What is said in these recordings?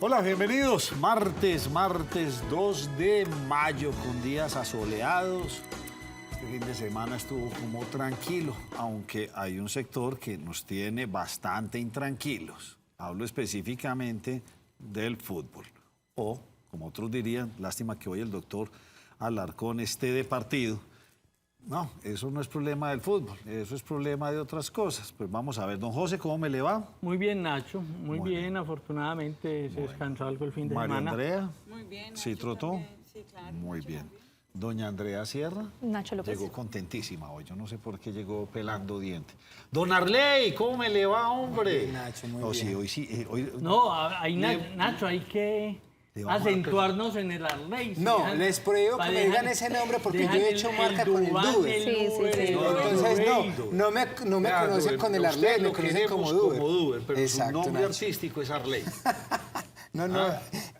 Hola, bienvenidos. Martes 2 de mayo, con días asoleados. Este fin de semana estuvo como tranquilo, aunque hay un sector que nos tiene bastante intranquilos. Hablo específicamente del fútbol. O, como otros dirían, lástima que hoy el doctor Alarcón esté de partido. No, eso no es problema del fútbol, eso es problema de otras cosas. Pues vamos a ver, don José, ¿cómo me le va? Muy bien, Nacho, muy bien. Afortunadamente se descansó algo el fin de María semana. Andrea. Muy bien, ¿Sí Nacho, trotó? también. Sí, claro. Muy bien. Doña Andrea Sierra. Nacho López. Llegó contentísima hoy, yo no sé por qué llegó pelando dientes. Don Arley, ¿cómo me le va, hombre? Bien, Nacho, muy no, bien. Sí, hoy sí. Hoy, No, ahí, Nacho, hay que Le vamos a acentuarnos en el Arley. No, les prohíbo que me digan ese nombre porque yo he hecho marca con el Duber. Sí. Entonces, no me conocen con el Arley, me conocen como Duber. pero Exacto, su nombre Nacho. artístico es Arley. No,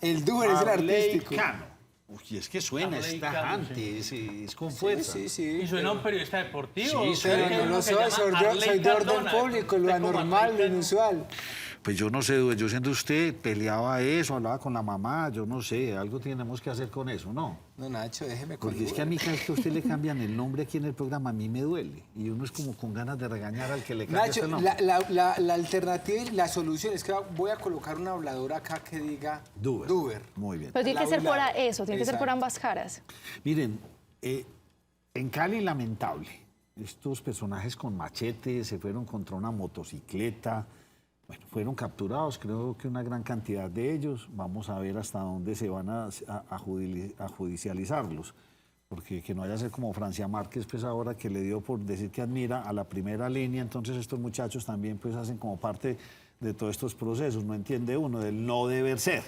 el Duber es el artístico. Cano. Uy, es que suena, Arley es Cano, tajante, es con fuerza. Sí. Y suena un periodista deportivo. Sí, Usted Pero es no uno lo que soy, llama soy Arley de orden Cardona. público, lo Usted como anormal, Arley lo Cardona. inusual. Pues yo no sé, yo siendo usted, peleaba eso, hablaba con la mamá, yo no sé, algo tenemos que hacer con eso, ¿no? No, Nacho, déjeme con Porque es que a Duber. mí cada vez que a usted le cambian el nombre aquí en el programa, a mí me duele. Y uno es como con ganas de regañar al que le cambia Nacho, este nombre. la alternativa y la solución es que voy a colocar una habladora acá que diga Duber. Muy bien. Pero tiene que ser por Laura. eso, tiene que ser por Exacto. ambas caras. Miren, en Cali, lamentable. Estos personajes con machetes se fueron contra una motocicleta. Bueno, fueron capturados, creo que una gran cantidad de ellos. Vamos a ver hasta dónde se van a judicializarlos. Porque que no vaya a ser como Francia Márquez, pues ahora que le dio por decir que admira a la primera línea, entonces estos muchachos también pues hacen como parte de todos estos procesos. No entiende uno del no deber ser.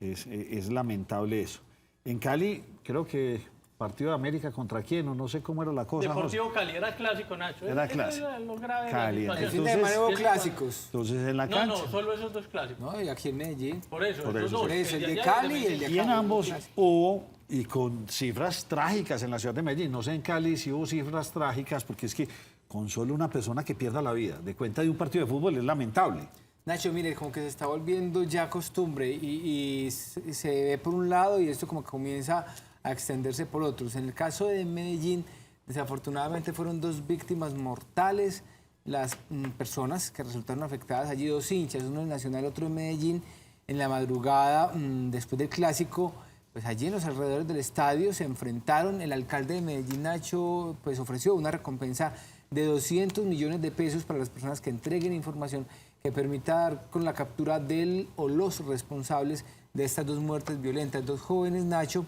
Es lamentable eso. En Cali, creo que partido de América contra quién, o no sé cómo era la cosa. Deportivo Cali, era clásico, Nacho. Era Eso clásico. era lo grave de Cali, la El situación. fin de semana hubo Es- clásicos. Entonces en la No, cancha. solo esos dos clásicos. No, y aquí en Medellín. Por eso, Por esos eso. dos. Por eso, el de allá Cali y el de Y en acá. ambos hubo, y con cifras trágicas en la ciudad de Medellín, no sé en Cali si hubo cifras trágicas, porque es que con solo una persona que pierda la vida de cuenta de un partido de fútbol es lamentable. Nacho, mire, como que se está volviendo ya costumbre y se ve por un lado y esto como que comienza a extenderse por otros. En el caso de Medellín, desafortunadamente fueron 2 víctimas mortales. Las personas que resultaron afectadas, allí 2 hinchas, uno en Nacional, otro en Medellín, en la madrugada, después del clásico, pues allí en los alrededores del estadio se enfrentaron. El alcalde de Medellín, Nacho, pues ofreció una recompensa de 200 millones de pesos para las personas que entreguen información que permita dar con la captura del o los responsables de estas 2 muertes violentas. 2 jóvenes, Nacho,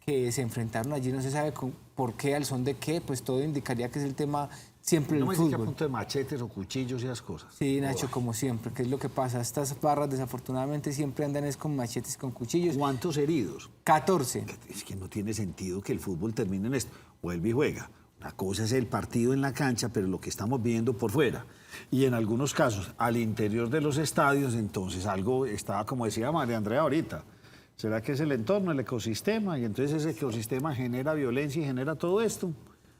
que se enfrentaron allí, no se sabe por qué, al son de qué, pues todo indicaría que es el tema siempre No del me dice que a fútbol. punto de machetes o cuchillos y esas cosas. Sí, Nacho, como siempre, ¿qué es lo que pasa? Estas barras desafortunadamente siempre andan es con machetes, con cuchillos. ¿Cuántos heridos? 14. Es que no tiene sentido que el fútbol termine en esto. Vuelve y juega. Una cosa es el partido en la cancha, pero lo que estamos viendo por fuera. Y en algunos casos, al interior de los estadios, entonces algo estaba, como decía María Andrea ahorita. ¿Será que es el entorno, el ecosistema? Y entonces ese ecosistema genera violencia y genera todo esto.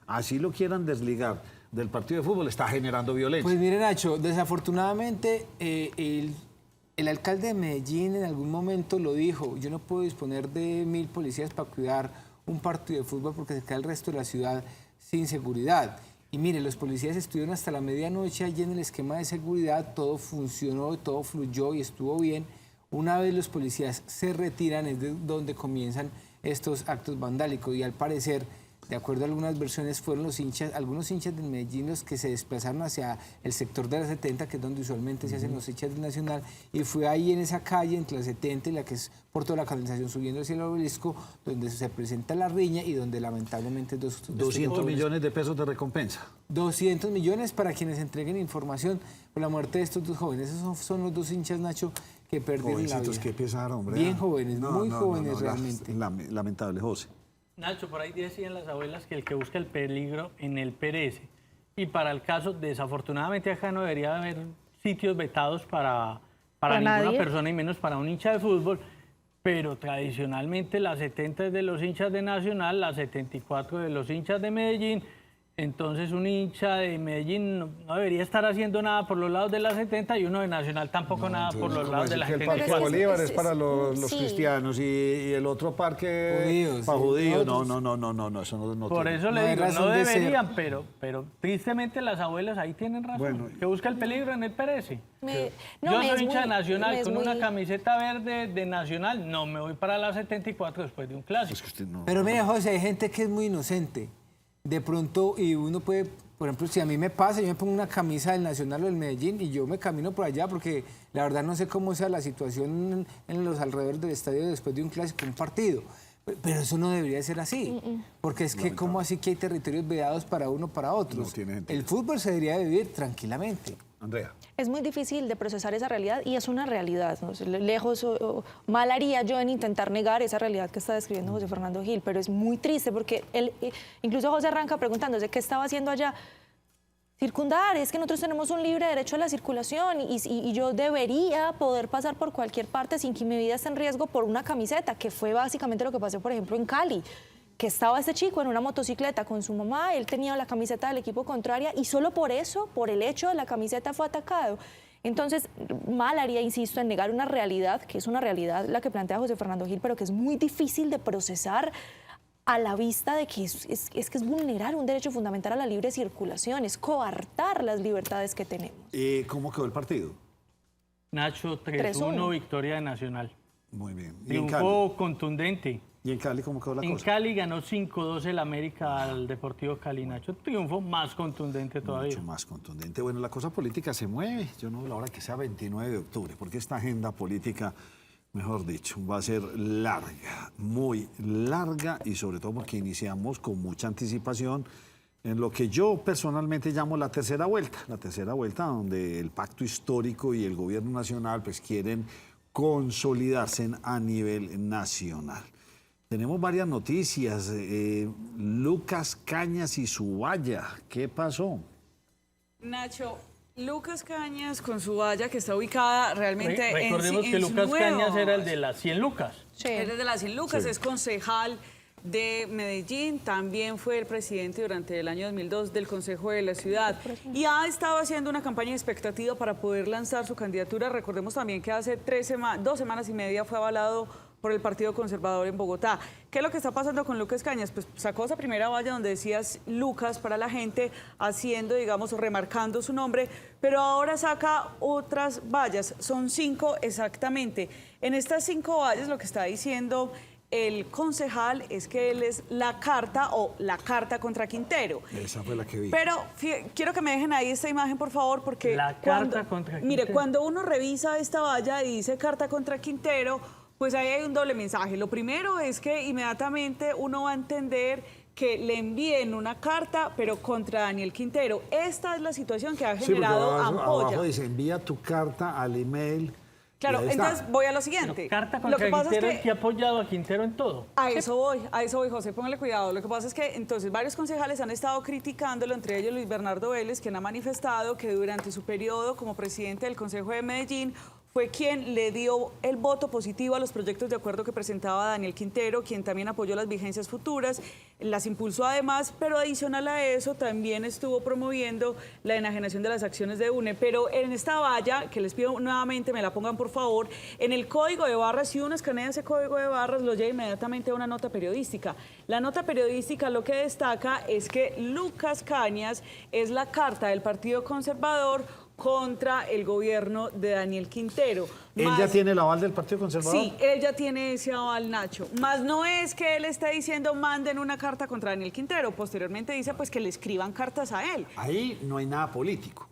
Así lo quieran desligar del partido de fútbol, está generando violencia. Pues mire, Nacho, desafortunadamente el alcalde de Medellín en algún momento lo dijo, yo no puedo disponer de 1000 policías para cuidar un partido de fútbol porque se queda el resto de la ciudad sin seguridad. Y mire, los policías estuvieron hasta la medianoche allí en el esquema de seguridad, todo funcionó, todo fluyó y estuvo bien. Una vez los policías se retiran es de donde comienzan estos actos vandálicos y al parecer, de acuerdo a algunas versiones, fueron algunos hinchas del Medellín los que se desplazaron hacia el sector de la 70, que es donde usualmente se hacen los hinchas del Nacional, y fue ahí en esa calle entre la 70 y la que es por toda la canalización subiendo hacia el obelisco, donde se presenta la riña y donde lamentablemente 200 millones de pesos de recompensa. 200 millones para quienes entreguen información por la muerte de estos 2 jóvenes. Esos son los 2 hinchas, Nacho, que perdieron la Jovencitos, vida. qué pesar, hombre. Bien jóvenes, muy jóvenes realmente. Lamentable, José. Nacho, por ahí decían las abuelas que el que busca el peligro en él perece. Y para el caso, desafortunadamente acá no debería haber sitios vetados para ninguna nadie. persona y menos para un hincha de fútbol. Pero tradicionalmente las 70 es de los hinchas de Nacional, las 74 de los hinchas de Medellín Entonces un hincha de Medellín no debería estar haciendo nada por los lados de la 70 y uno de Nacional tampoco nada por los lados de la que el Parque 74. Bolívar es para los sí. cristianos y el otro parque Judíos, para sí, judíos. nosotros. No, eso no Por tiene. eso No le hay digo, razón no de ser. deberían, pero tristemente las abuelas ahí tienen razón. Bueno, que busca el peligro en el Pérez. No, Yo me soy es hincha de muy- Nacional me es con una muy- camiseta verde de Nacional, no me voy para la 74 después de un clásico. Es que usted no. Pero mire, José, hay gente que es muy inocente. De pronto, y uno puede, por ejemplo, si a mí me pasa, yo me pongo una camisa del Nacional o del Medellín y yo me camino por allá porque la verdad no sé cómo sea la situación en los alrededores del estadio después de un clásico, un partido. Pero eso no debería ser así. Porque es que, ¿cómo así que hay territorios vedados para uno para otros? No tiene sentido. El fútbol se debería vivir tranquilamente. Andrea. Es muy difícil de procesar esa realidad y es una realidad, ¿no? Lejos, mal haría yo en intentar negar esa realidad que está describiendo José Fernando Gil, pero es muy triste porque él, incluso José arranca preguntándose qué estaba haciendo allá. Circundar, es que nosotros tenemos un libre derecho a la circulación y yo debería poder pasar por cualquier parte sin que mi vida esté en riesgo por una camiseta, que fue básicamente lo que pasó, por ejemplo, en Cali, que estaba este chico en una motocicleta con su mamá, él tenía la camiseta del equipo contraria y solo por eso, por el hecho de la camiseta, fue atacado. Entonces, mal haría, insisto, en negar una realidad, que es una realidad la que plantea José Fernando Gil, pero que es muy difícil de procesar a la vista de que es vulnerar un derecho fundamental a la libre circulación, es coartar las libertades que tenemos. ¿Cómo quedó el partido? Nacho, 3-1. 3-1, victoria de Nacional. Muy bien. ¿Y en Cali? Triunfo contundente. ¿Y en Cali cómo quedó la En cosa? Cali ganó 5-2 el América al Deportivo Cali, Nacho. Triunfo más contundente todavía. Mucho más contundente. Bueno, la cosa política se mueve. Yo no veo la hora que sea 29 de octubre, porque esta agenda política, mejor dicho, va a ser larga, muy larga, y sobre todo porque iniciamos con mucha anticipación en lo que yo personalmente llamo la tercera vuelta donde el pacto histórico y el gobierno nacional pues quieren consolidarse a nivel nacional. Tenemos varias noticias. Lucas Cañas y su valla. ¿Qué pasó? Nacho, Lucas Cañas con su valla que está ubicada realmente Recordemos que Lucas Cañas era el de las 100 lucas. Sí. Él de las 100 lucas, Sí. es concejal de Medellín, también fue el presidente durante el año 2002 del Consejo de la Ciudad y ha estado haciendo una campaña de expectativa para poder lanzar su candidatura. Recordemos también que hace 2 semanas y media fue avalado por el Partido Conservador en Bogotá. ¿Qué es lo que está pasando con Lucas Cañas? Pues sacó esa primera valla donde decías Lucas para la gente, haciendo, digamos, remarcando su nombre, pero ahora saca otras vallas, son 5 exactamente. En estas 5 vallas lo que está diciendo el concejal es que él es la carta o la carta contra Quintero. Esa fue la que vi. Pero quiero que me dejen ahí esta imagen, por favor, porque La carta contra mire, Quintero. cuando uno revisa esta valla y dice carta contra Quintero, pues ahí hay un doble mensaje. Lo primero es que inmediatamente uno va a entender que le envíen una carta, pero contra Daniel Quintero. Esta es la situación que ha Sí, porque generado abajo ampolla. dice, envía tu carta al email. Claro, y ahí está. entonces voy a lo siguiente. Carta Lo contra que pasa Quintero, es el que ha apoyado a Quintero en todo. a eso voy, José, póngale cuidado. Lo que pasa es que entonces varios concejales han estado criticándolo, entre ellos Luis Bernardo Vélez, quien ha manifestado que durante su periodo como presidente del Consejo de Medellín fue quien le dio el voto positivo a los proyectos de acuerdo que presentaba Daniel Quintero, quien también apoyó las vigencias futuras, las impulsó además, pero adicional a eso también estuvo promoviendo la enajenación de las acciones de UNE. Pero en esta valla, que les pido nuevamente me la pongan por favor, en el código de barras, si uno escanea ese código de barras, lo lleva inmediatamente a una nota periodística. La nota periodística lo que destaca es que Lucas Cañas es la carta del Partido Conservador contra el gobierno de Daniel Quintero. ¿Él ya tiene el aval del Partido Conservador? Sí, él ya tiene ese aval, Nacho. Más no es que él esté diciendo manden una carta contra Daniel Quintero. Posteriormente dice pues que le escriban cartas a él. Ahí no hay nada político.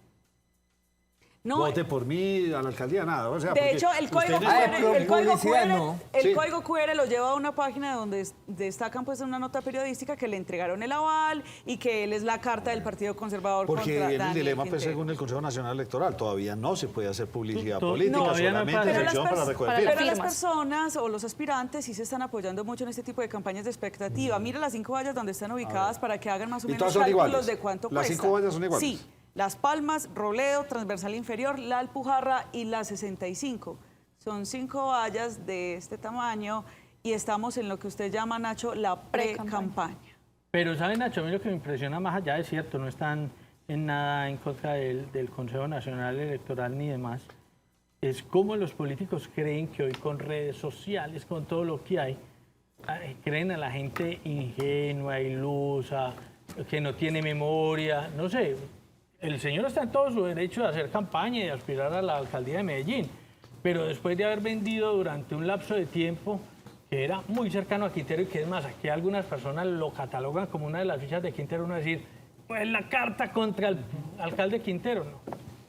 No, Vote por mí a la alcaldía, nada. O sea, de porque hecho, el código ustedes- QR, el código publicidad, QR, no. el Sí. código QR lo lleva a una página donde destacan pues en una nota periodística que le entregaron el aval y que él es la carta del Partido Conservador Porque contra en el Daniel dilema, pues, Quintero. según el Consejo Nacional Electoral, todavía no se puede hacer publicidad No, política, todavía no solamente pasa. sección para recoger para firmas. Pero las firmas. personas o los aspirantes sí se están apoyando mucho en este tipo de campañas de expectativa. Mira las 5 vallas donde están ubicadas para que hagan más o ¿Y menos todas son cálculos iguales? de cuánto ¿Las cuesta. 5 vallas son iguales? Sí. Las Palmas, Robledo, Transversal Inferior, La Alpujarra y La 65. Son 5 vallas de este tamaño y estamos en lo que usted llama, Nacho, la Pre-campaña. pre-campaña. Pero, ¿saben, Nacho? A mí lo que me impresiona más allá es cierto, no están en nada en contra del Consejo Nacional Electoral ni demás, es cómo los políticos creen que hoy con redes sociales, con todo lo que hay, creen a la gente ingenua, ilusa, que no tiene memoria, no sé. El señor está en todo su derecho de hacer campaña y de aspirar a la alcaldía de Medellín, pero después de haber vendido durante un lapso de tiempo que era muy cercano a Quintero y que es más, aquí algunas personas lo catalogan como una de las fichas de Quintero, uno decir, pues la carta contra el alcalde Quintero, ¿no?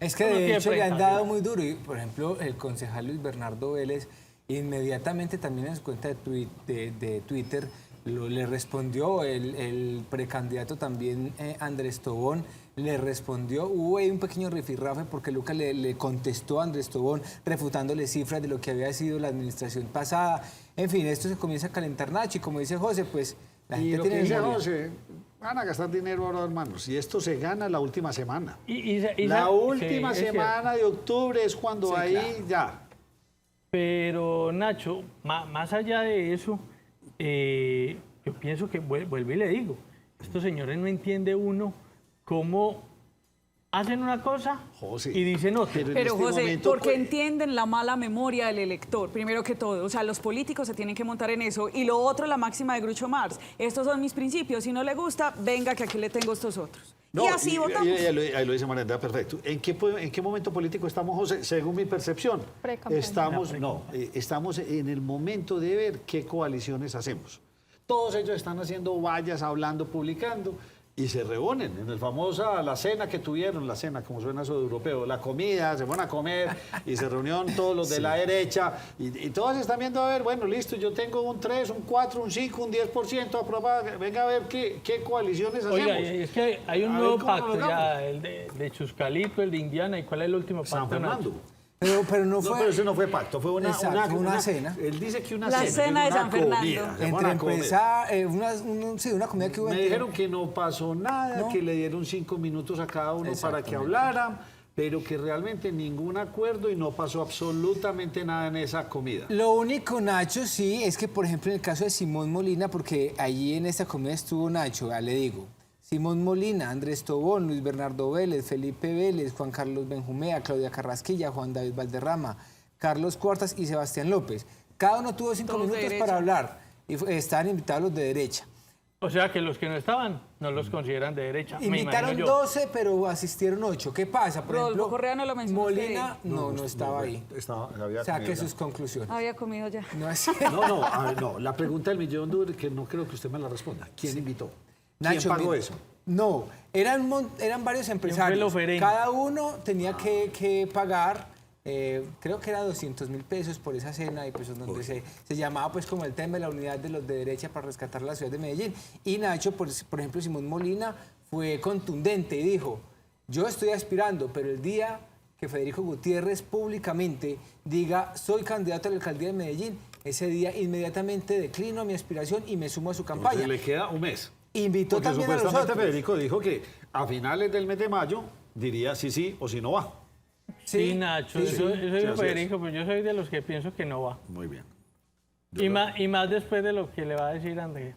Es que No de tiene hecho le han presentación. dado muy duro. Y, por ejemplo, el concejal Luis Bernardo Vélez inmediatamente también en su cuenta de Twitter le respondió, el precandidato también Andrés Tobón le respondió. Hubo ahí un pequeño rifirrafe porque Lucas le contestó a Andrés Tobón refutándole cifras de lo que había sido la administración pasada. En fin, esto se comienza a calentar, Nacho, y como dice José, pues la Y gente lo que tiene dice memoria. José, van a gastar dinero ahora, hermanos. Y esto se gana la última semana. La Sí, última es cierto. semana de octubre es cuando Sí, ahí claro. ya. Pero, Nacho, más allá de eso, yo pienso que, vuelvo y le digo, estos señores no entiende uno cómo hacen una cosa José, y dicen otra. pero en Pero este José, momento, porque pues, entienden la mala memoria del elector, primero que todo. O sea, los políticos se tienen que montar en eso. Y lo otro, la máxima de Groucho Marx. Estos son mis principios. Si no le gusta, venga que aquí le tengo estos otros. no, y así votamos. ahí lo dice María Andrea, perfecto. ¿En qué momento político estamos, José? Según mi percepción, Precampaña. estamos en el momento de ver qué coaliciones hacemos. Todos ellos están haciendo vallas, hablando, publicando, y se reúnen en el famosa, la cena que tuvieron, la cena, como suena eso de europeo, la comida, se van a comer, y se reunieron todos los de la derecha, y todos están viendo, a ver, bueno, listo, yo tengo un 3, un 4, un 5, un 10% aprobado, venga a ver qué coaliciones hacemos. Oiga, es que hay un A ver nuevo cómo lo pacto logramos. ya, el de Chuscalito, el de Indiana, ¿y cuál es el último pacto? San Fernando. Nacho? Pero no No, fue... pero eso no fue pacto, fue Exacto, una cena. Él dice que una La cena. cena de una San Fernando. comida, se Entre van a comer. empresas, una comida que hubo Me entre- dijeron que no pasó nada, No. que le dieron 5 minutos a cada uno para que Exactamente. hablaran, pero que realmente ningún acuerdo y no pasó absolutamente nada en esa comida. Lo único, Nacho, sí, es que, por ejemplo, en el caso de Simón Molina, porque allí en esta comida estuvo Nacho, ya le digo, Simón Molina, Andrés Tobón, Luis Bernardo Vélez, Felipe Vélez, Juan Carlos Benjumea, Claudia Carrasquilla, Juan David Valderrama, Carlos Cuartas y Sebastián López. Cada uno tuvo 5 Todos de minutos derecha. para hablar y estaban invitados los de derecha. O sea que los que no estaban no los consideran de derecha. me Invitaron imagino yo. 12, pero asistieron 8. ¿Qué pasa? Por Rodolfo ejemplo, Correa no lo mencionó Molina no estaba fue. ahí. Había Saque comido sus conclusiones. Había comido ya. No es No, a ver, no, la pregunta del millón de euros, que no creo que usted me la responda. ¿Quién invitó? ¿Quién Nacho, pagó mira, eso? No, eran varios empresarios. oferente? Cada uno tenía que pagar, creo que era 200.000 pesos por esa cena, y pues donde se llamaba pues como el tema de la unidad de los de derecha para rescatar la ciudad de Medellín. Y Nacho, por ejemplo, Simón Molina fue contundente y dijo, yo estoy aspirando, pero el día que Federico Gutiérrez públicamente diga soy candidato a la alcaldía de Medellín, ese día inmediatamente declino mi aspiración y me sumo a su campaña. Entonces le queda un mes. Invitó Porque también a los supuestamente otros. Federico dijo que a finales del mes de mayo diría sí o si no va. Sí, Nacho, eso sí, dijo así Federico, pero yo soy de los que pienso que no va. Muy bien. Y más después de lo que le va a decir Andrés.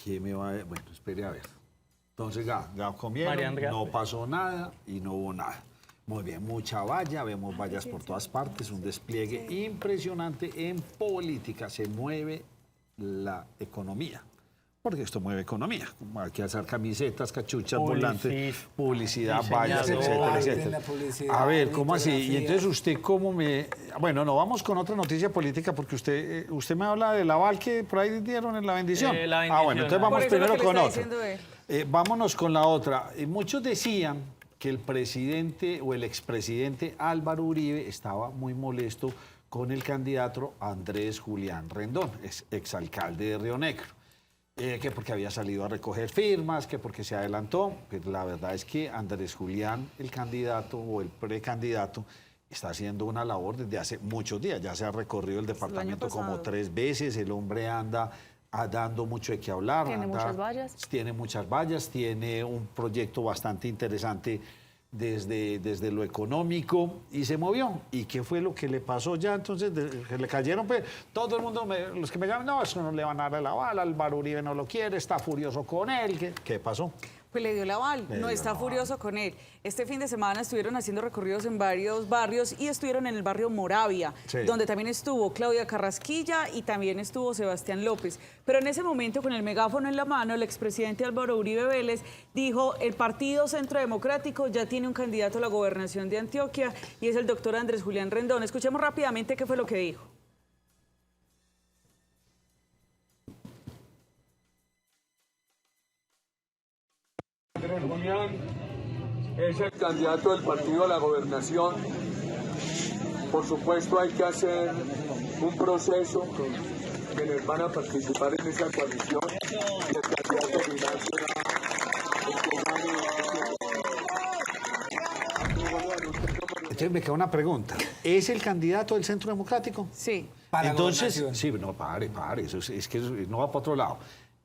¿Quién me va a...? Bueno, espere a ver. Entonces ya María comieron, Andrea. no pasó nada y no hubo nada. Muy bien, mucha valla, vemos vallas por todas partes, un despliegue impresionante en política. Se mueve la economía, porque esto mueve economía. Hay que hacer camisetas, cachuchas, volantes, publicidad, vallas, etcétera, Diseñador. etcétera. La publicidad, A ver, ¿cómo así? Y fotografía. entonces usted cómo me... Bueno, no, vamos con otra noticia política, porque usted me habla del aval que por ahí dieron en la bendición. La bendición, Bueno, entonces ah. vamos Por eso es lo primero que le con está otra. diciendo Vámonos con la otra. Muchos decían que el presidente o el expresidente Álvaro Uribe estaba muy molesto con el candidato Andrés Julián Rendón, exalcalde de Río Negro. Que porque había salido a recoger firmas, que porque se adelantó. Pero la verdad es que Andrés Julián, el candidato o el precandidato, está haciendo una labor desde hace muchos días. Ya se ha recorrido el departamento como pasado. 3 veces. El hombre anda dando mucho de qué hablar. Tiene muchas vallas. Tiene muchas vallas, tiene un proyecto bastante interesante desde lo económico y se movió. ¿Y qué fue lo que le pasó ya? Entonces, que le cayeron, pues, todo el mundo, los que me llaman, no, eso no le van a dar el aval, Álvaro Uribe no lo quiere, está furioso con él. ¿Qué pasó? Pues le dio el aval, no está furioso con él. Este fin de semana estuvieron haciendo recorridos en varios barrios y estuvieron en el barrio Moravia, Sí. donde también estuvo Claudia Carrasquilla y también estuvo Sebastián López. Pero en ese momento, con el megáfono en la mano, el expresidente Álvaro Uribe Vélez dijo: el Partido Centro Democrático ya tiene un candidato a la gobernación de Antioquia y es el doctor Andrés Julián Rendón. Escuchemos rápidamente qué fue lo que dijo. Andrés Julián es el candidato del partido a la gobernación. Por supuesto hay que hacer un proceso quienes van a participar en esa coalición y el candidato final será Entonces me queda una pregunta. ¿Es el candidato del Centro Democrático? Sí. Para Entonces, gobernación. sí, no, pare, eso es que no va para otro lado.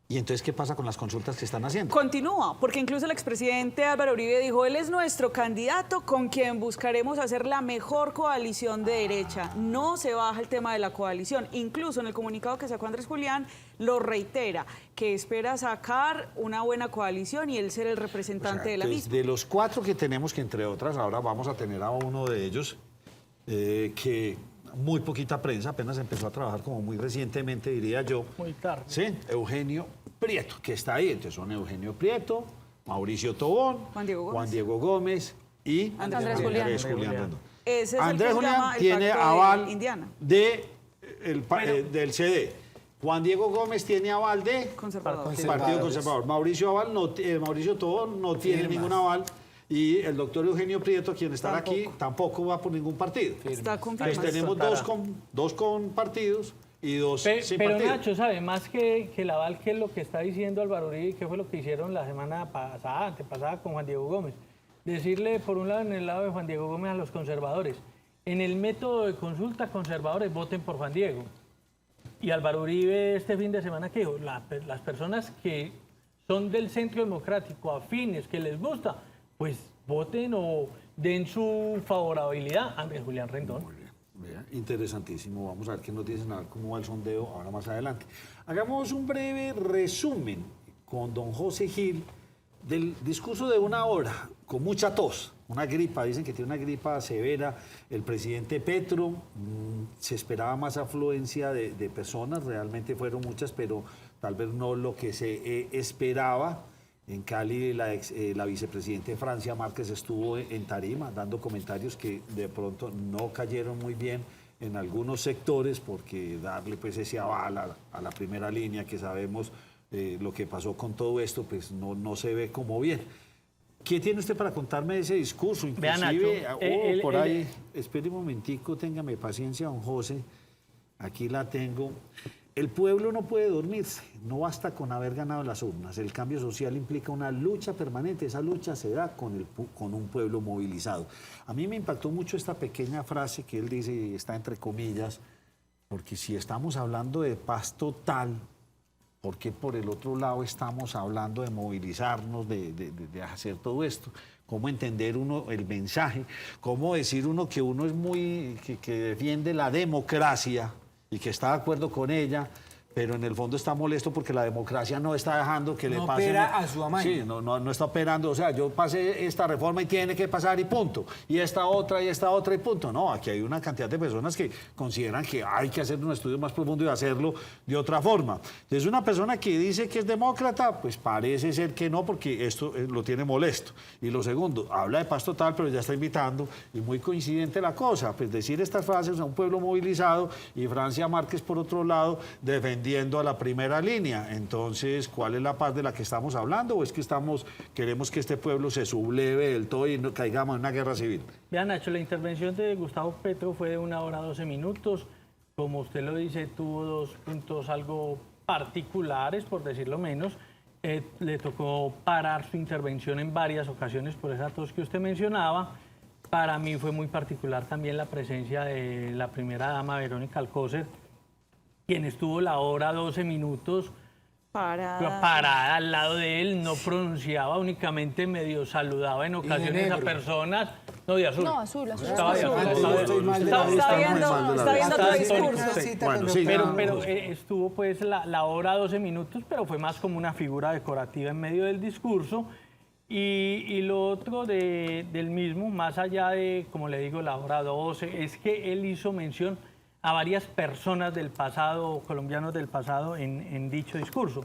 ¿Y entonces qué pasa con las consultas que están haciendo? Continúa, porque incluso el expresidente Álvaro Uribe dijo: él es nuestro candidato con quien buscaremos hacer la mejor coalición de derecha. No se baja el tema de la coalición. Incluso en el comunicado que sacó Andrés Julián lo reitera, que espera sacar una buena coalición y él ser el representante de la Entonces, misma. de los 4 que tenemos, que entre otras ahora vamos a tener a uno de ellos, que muy poquita prensa, apenas empezó a trabajar como muy recientemente, diría yo. Muy tarde. Sí, Eugenio Prieto, que está ahí. Entonces son Eugenio Prieto, Mauricio Tobón, Juan Diego Gómez y Andrés Julián. Rendón. Ese es el Andrés que Julián llama el tiene pacto de aval Indiana. del CD. Juan Diego Gómez tiene aval de Conservador. Partido Conservador. Mauricio Tobón no tiene ningún aval. Y el doctor Eugenio Prieto, quien está aquí, tampoco va por ningún partido. Está confirmado. Pues tenemos dos con partidos y dos sin Pero partido. Nacho, ¿sabe? Más que el aval, que es lo que está diciendo Álvaro Uribe, que fue lo que hicieron la semana pasada, antepasada, con Juan Diego Gómez. Decirle, por un lado, en el lado de Juan Diego Gómez, a los conservadores: en el método de consulta, conservadores, voten por Juan Diego. Y Álvaro Uribe este fin de semana, que dijo: las personas que son del Centro Democrático, afines, que les gusta, pues voten o den su favorabilidad a Andrés Julián Rendón. Muy bien, vea, interesantísimo. Vamos a ver qué nos dicen, a ver cómo va el sondeo ahora más adelante. Hagamos un breve resumen con don José Gil del discurso de 1 hora, con mucha tos, una gripa, dicen que tiene una gripa severa. El presidente Petro, se esperaba más afluencia de personas, realmente fueron muchas, pero tal vez no lo que se esperaba. En Cali, la vicepresidenta de Francia Márquez estuvo en tarima dando comentarios que de pronto no cayeron muy bien en algunos sectores, porque darle pues ese aval a la primera línea, que sabemos lo que pasó con todo esto, pues no se ve como bien. ¿Qué tiene usted para contarme de ese discurso? Inclusive, Nacho, por ahí, espere un momentico, téngame paciencia, don José, aquí la tengo. El pueblo no puede dormirse, no basta con haber ganado las urnas. El cambio social implica una lucha permanente, esa lucha se da con un pueblo movilizado. A mí me impactó mucho esta pequeña frase que él dice, y está entre comillas, porque si estamos hablando de paz total, ¿por qué por el otro lado estamos hablando de movilizarnos, de hacer todo esto? ¿Cómo entender uno el mensaje? ¿Cómo decir uno que uno es que defiende la democracia y que está de acuerdo con ella, pero en el fondo está molesto porque la democracia no está dejando que le No pase... opera a su amaño. Sí, no está operando. O sea, yo pasé esta reforma y tiene que pasar y punto. Y esta otra y punto. No, aquí hay una cantidad de personas que consideran que hay que hacer un estudio más profundo y hacerlo de otra forma. Entonces, una persona que dice que es demócrata, pues parece ser que no, porque esto lo tiene molesto. Y lo segundo, habla de paz total, pero ya está invitando, y muy coincidente la cosa, pues decir estas frases a un pueblo movilizado, y Francia Márquez, por otro lado, defendiendo a la primera línea. Entonces, ¿cuál es la paz de la que estamos hablando? ¿O es que queremos que este pueblo se subleve del todo y no caigamos en una guerra civil? Vean, Nacho, la intervención de Gustavo Petro fue de 1 hora 12 minutos. Como usted lo dice, tuvo 2 puntos algo particulares, por decirlo menos. Le tocó parar su intervención en varias ocasiones por esa tos que usted mencionaba. Para mí fue muy particular también la presencia de la primera dama, Verónica Alcócer, quien estuvo la hora 12 minutos parada al lado de él, no pronunciaba, únicamente medio saludaba en ocasiones a personas. No, de azul. No, azul. Estaba de azul. Está viendo otro discurso. Sí. Bueno, sí, Pero estuvo pues la hora 12 minutos, pero fue más como una figura decorativa en medio del discurso. Y lo otro del mismo, más allá de, como le digo, la hora 12, es que él hizo mención a varias personas del pasado, colombianos del pasado, en dicho discurso.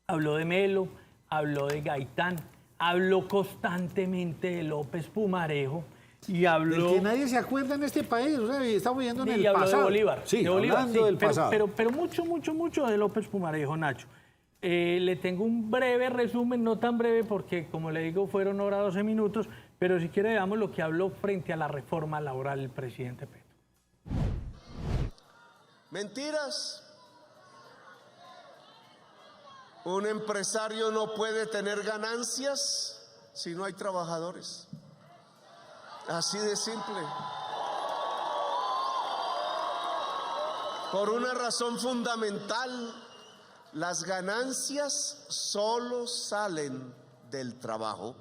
Habló de Melo, habló de Gaitán, habló constantemente de López Pumarejo y habló... Del que nadie se acuerda en este país, o sea, estamos viviendo en el y habló pasado. de Bolívar. Sí, de Bolívar, hablando sí, del pasado. pero mucho de López Pumarejo, Nacho. Le tengo un breve resumen, no tan breve porque, como le digo, fueron hora 12 minutos, pero si quiere veamos lo que habló frente a la reforma laboral el presidente Petro. Mentiras. Un empresario no puede tener ganancias si no hay trabajadores. Así de simple. Por una razón fundamental, las ganancias solo salen del trabajo.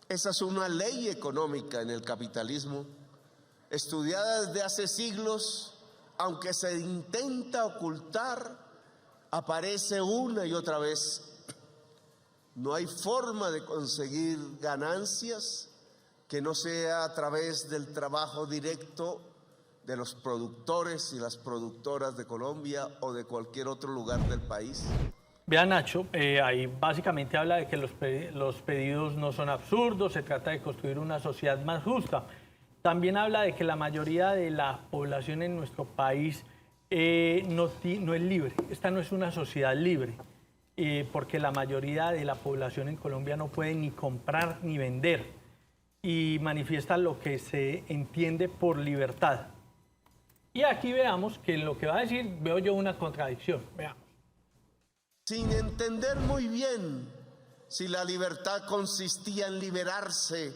Esa es una ley económica en el capitalismo, estudiada desde hace siglos, aunque se intenta ocultar, aparece una y otra vez. No hay forma de conseguir ganancias que no sea a través del trabajo directo de los productores y las productoras de Colombia o de cualquier otro lugar del país. Vea, Nacho, ahí básicamente habla de que los pedidos no son absurdos, se trata de construir una sociedad más justa. También habla de que la mayoría de la población en nuestro país no es libre. Esta no es una sociedad libre, porque la mayoría de la población en Colombia no puede ni comprar ni vender. Y manifiesta lo que se entiende por libertad. Y aquí veamos que en lo que va a decir veo yo una contradicción. Veamos. Sin entender muy bien si la libertad consistía en liberarse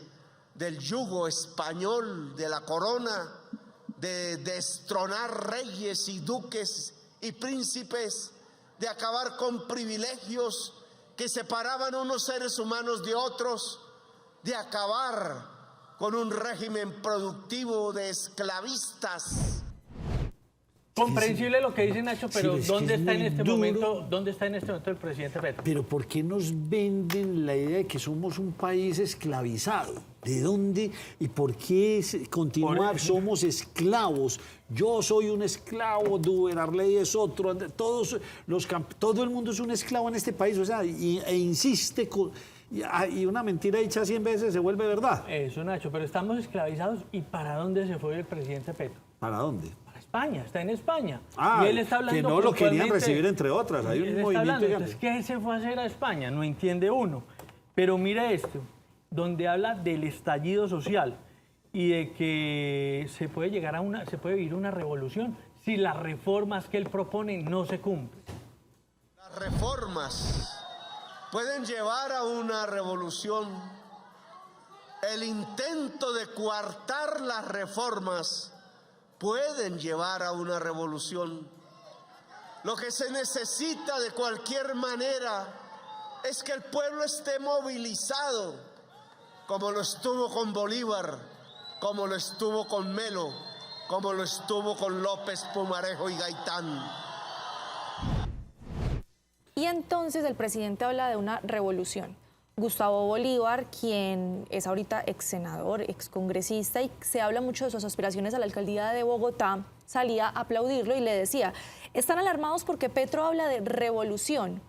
del yugo español, de la corona, de destronar reyes y duques y príncipes, de acabar con privilegios que separaban unos seres humanos de otros, de acabar con un régimen productivo de esclavistas. Comprensible lo que dice Nacho, pero Sí, ¿dónde es está muy en este duro. momento? ¿Dónde está en este momento el presidente Petro? Pero ¿por qué nos venden la idea de que somos un país esclavizado? ¿De dónde y por qué continuar? Somos esclavos. Yo soy un esclavo, Duber Arley es otro. Todo el mundo es un esclavo en este país. O sea, e insiste y una mentira dicha 100 veces se vuelve verdad. Eso, Nacho, pero estamos esclavizados. ¿Y para dónde se fue el presidente Petro? ¿Para dónde? Para España, está en España. Ah, y él está hablando que no lo querían puntualmente- recibir, entre otras. Hay Él un está movimiento hablando, gigante. entonces, ¿qué se fue a hacer a España? No entiende uno. Pero mire esto, donde habla del estallido social y de que se puede vivir una revolución si las reformas que él propone no se cumplen. Las reformas pueden llevar a una revolución. El intento de coartar las reformas pueden llevar a una revolución. Lo que se necesita de cualquier manera es que el pueblo esté movilizado, como lo estuvo con Bolívar, como lo estuvo con Melo, como lo estuvo con López Pumarejo y Gaitán. Y entonces el presidente habla de una revolución. Gustavo Bolívar, quien es ahorita ex senador, ex congresista, y se habla mucho de sus aspiraciones a la alcaldía de Bogotá, salía a aplaudirlo y le decía, están alarmados porque Petro habla de revolución.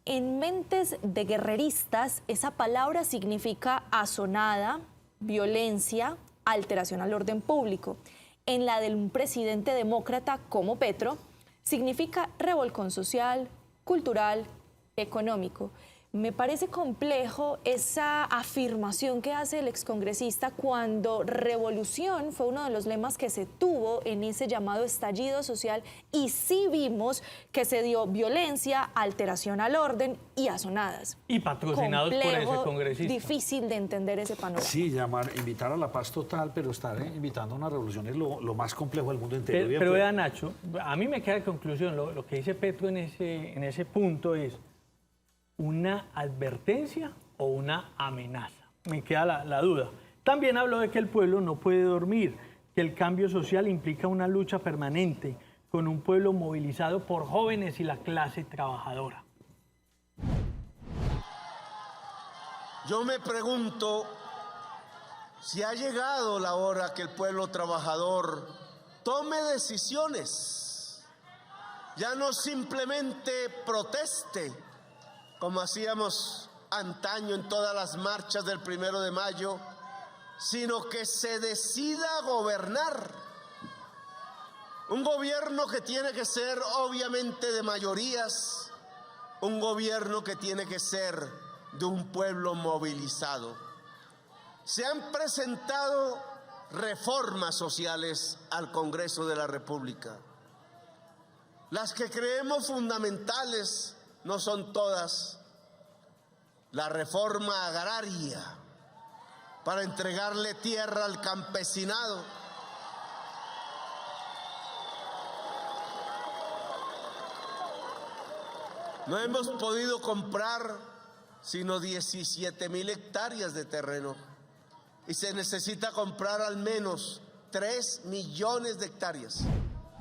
En mentes de guerreristas, esa palabra significa azonada, violencia, alteración al orden público. En la de un presidente demócrata como Petro, significa revolcón social, cultural, económico. Me parece complejo esa afirmación que hace el excongresista cuando revolución fue uno de los lemas que se tuvo en ese llamado estallido social y sí vimos que se dio violencia, alteración al orden y azonadas. Y patrocinados por ese congresista. Difícil de entender ese panorama. Sí, invitar a la paz total, pero estar invitando a una revolución es lo más complejo del mundo entero. Pero vea, Nacho, a mí me queda de conclusión, lo que dice Petro en ese punto es una advertencia o una amenaza. Me queda la duda. También habló de que el pueblo no puede dormir, que el cambio social implica una lucha permanente con un pueblo movilizado por jóvenes y la clase trabajadora. Yo me pregunto si ha llegado la hora que el pueblo trabajador tome decisiones, ya no simplemente proteste, como hacíamos antaño en todas las marchas del 1 de mayo, sino que se decida gobernar. Un gobierno que tiene que ser obviamente de mayorías, un gobierno que tiene que ser de un pueblo movilizado. Se han presentado reformas sociales al Congreso de la República. Las que creemos fundamentales no son todas. La reforma agraria para entregarle tierra al campesinado. No hemos podido comprar sino 17.000 hectáreas de terreno y se necesita comprar al menos 3 millones de hectáreas.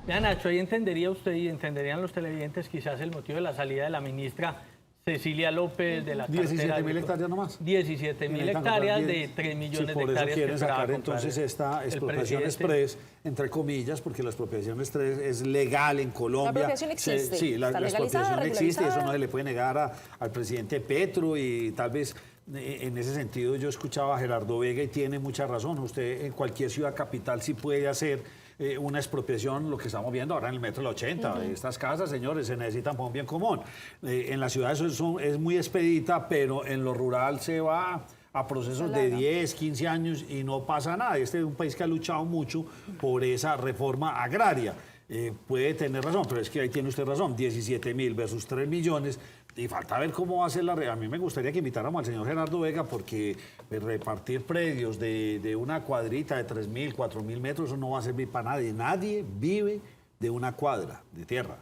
Ya, Nacho, ahí entendería usted y entenderían los televidentes quizás el motivo de la salida de la ministra Cecilia López de la cartera. 17.000 hectáreas nomás. 17.000 hectáreas de 3 millones de hectáreas. Por eso quieren que sacar entonces esta expropiación express, entre comillas, porque la expropiación express es legal en Colombia. La expropiación existe. Sí, la expropiación existe, eso no se le puede negar al presidente Petro y tal vez en ese sentido yo escuchaba a Gerardo Vega y tiene mucha razón. Usted en cualquier ciudad capital sí puede hacer una expropiación, lo que estamos viendo ahora en el Metro del 80. Estas casas, señores, se necesitan para un bien común. En la ciudad eso es muy expedita, pero en lo rural se va a procesos de 10, 15 años y no pasa nada. Este es un país que ha luchado mucho por esa reforma agraria. Puede tener razón, pero es que ahí tiene usted razón, 17.000 versus 3 millones, y falta ver cómo va a ser a mí me gustaría que invitáramos al señor Gerardo Vega, porque repartir predios de una cuadrita de 3.000, 4.000 metros, eso no va a servir para nadie. Nadie vive de una cuadra de tierra.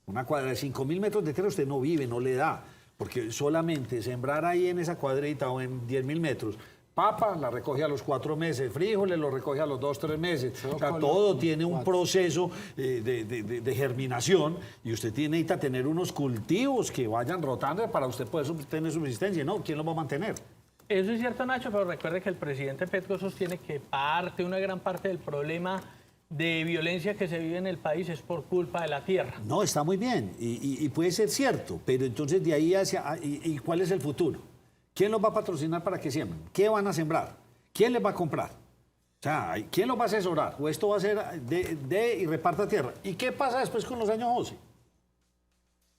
Una cuadra de 5.000 metros de tierra usted no vive, no le da, porque solamente sembrar ahí en esa cuadrita o en 10.000 metros, papa la recoge a los 4 meses, frijoles lo recoge a los 2, 3 meses. O sea, todo tiene un proceso de germinación y usted necesita tener unos cultivos que vayan rotando para usted poder tener subsistencia. ¿No? ¿Quién lo va a mantener? Eso es cierto, Nacho, pero recuerde que el presidente Petro sostiene que una gran parte del problema de violencia que se vive en el país es por culpa de la tierra. No, está muy bien y puede ser cierto, pero entonces de ahí hacia... ¿Y cuál es el futuro? ¿Quién los va a patrocinar para que siembren? ¿Qué van a sembrar? ¿Quién les va a comprar? O sea, ¿quién los va a asesorar? ¿O esto va a ser y reparta tierra? ¿Y qué pasa después con los años, José?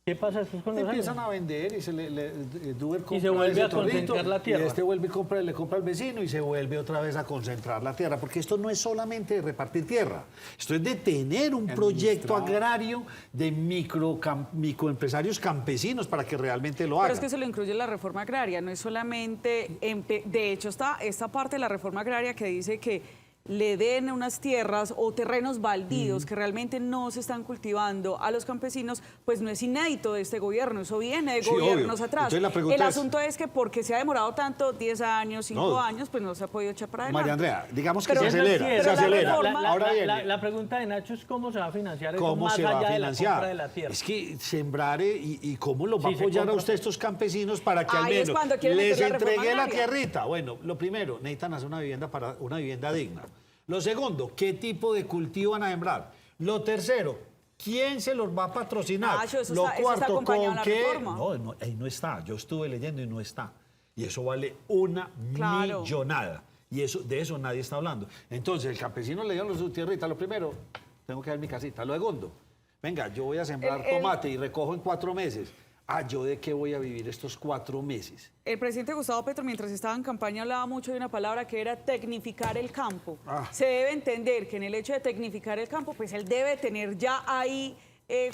¿Qué pasa después con los años? Empiezan a vender y se vuelve a concentrar la tierra. Y vuelve y le compra al vecino y se vuelve otra vez a concentrar la tierra. Porque esto no es solamente repartir tierra. Esto es de tener un proyecto agrario de microempresarios campesinos para que realmente lo hagan. Pero es que se lo incluye la reforma agraria. No es solamente... De hecho, está esta parte de la reforma agraria que dice que le den unas tierras o terrenos baldíos que realmente no se están cultivando a los campesinos, pues no es inédito de este gobierno, eso viene de gobiernos atrás. El asunto es que porque se ha demorado tanto, 10 años, 5 años, pues no se ha podido echar para adelante. María Andrea, digamos que Pero se acelera. Ahora la pregunta de Nacho es cómo se va a financiar eso más allá de la compra de la tierra. Es que sembrar y cómo lo va a apoyar a usted estos campesinos para que al Ahí es menos cuando quieren les meter la entregue reforma la agraria. tierrita. Bueno, lo primero, necesitan hacer una vivienda digna. Lo segundo, ¿qué tipo de cultivo van a sembrar? Lo tercero, ¿quién se los va a patrocinar? Nacho, eso Lo está cuarto, acompañado ¿con en la qué? reforma. No, ahí no está. Yo estuve leyendo y no está. Y eso vale una millonada. Y de eso nadie está hablando. Entonces, el campesino le dio su tierrita. Lo primero, tengo que dar mi casita. Lo segundo, venga, yo voy a sembrar tomate y recojo en 4 meses. ¿yo de qué voy a vivir estos 4 meses? El presidente Gustavo Petro, mientras estaba en campaña, hablaba mucho de una palabra que era tecnificar el campo. Se debe entender que en el hecho de tecnificar el campo, pues él debe tener ya ahí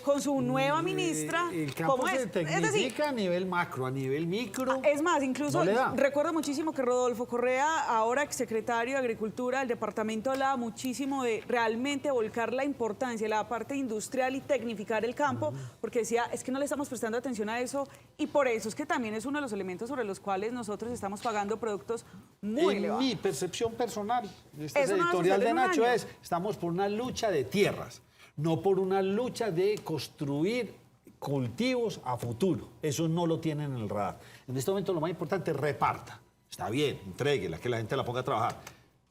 con su nueva ministra. El campo ¿cómo se es? tecnifica Es decir, a nivel macro, a nivel micro. es más, incluso no le da. recuerdo muchísimo que Rodolfo Correa, ahora exsecretario de Agricultura del departamento, hablaba muchísimo de realmente volcar la importancia de la parte industrial y tecnificar el campo, porque decía, es que no le estamos prestando atención a eso, y por eso es que también es uno de los elementos sobre los cuales nosotros estamos pagando productos muy elevados. Mi percepción personal, Eso no va a editorial suceder de en un Nacho año. estamos por una lucha de tierras, no por una lucha de construir cultivos a futuro. Eso no lo tienen en el radar. En este momento lo más importante es reparta. Está bien, entréguela, que la gente la ponga a trabajar.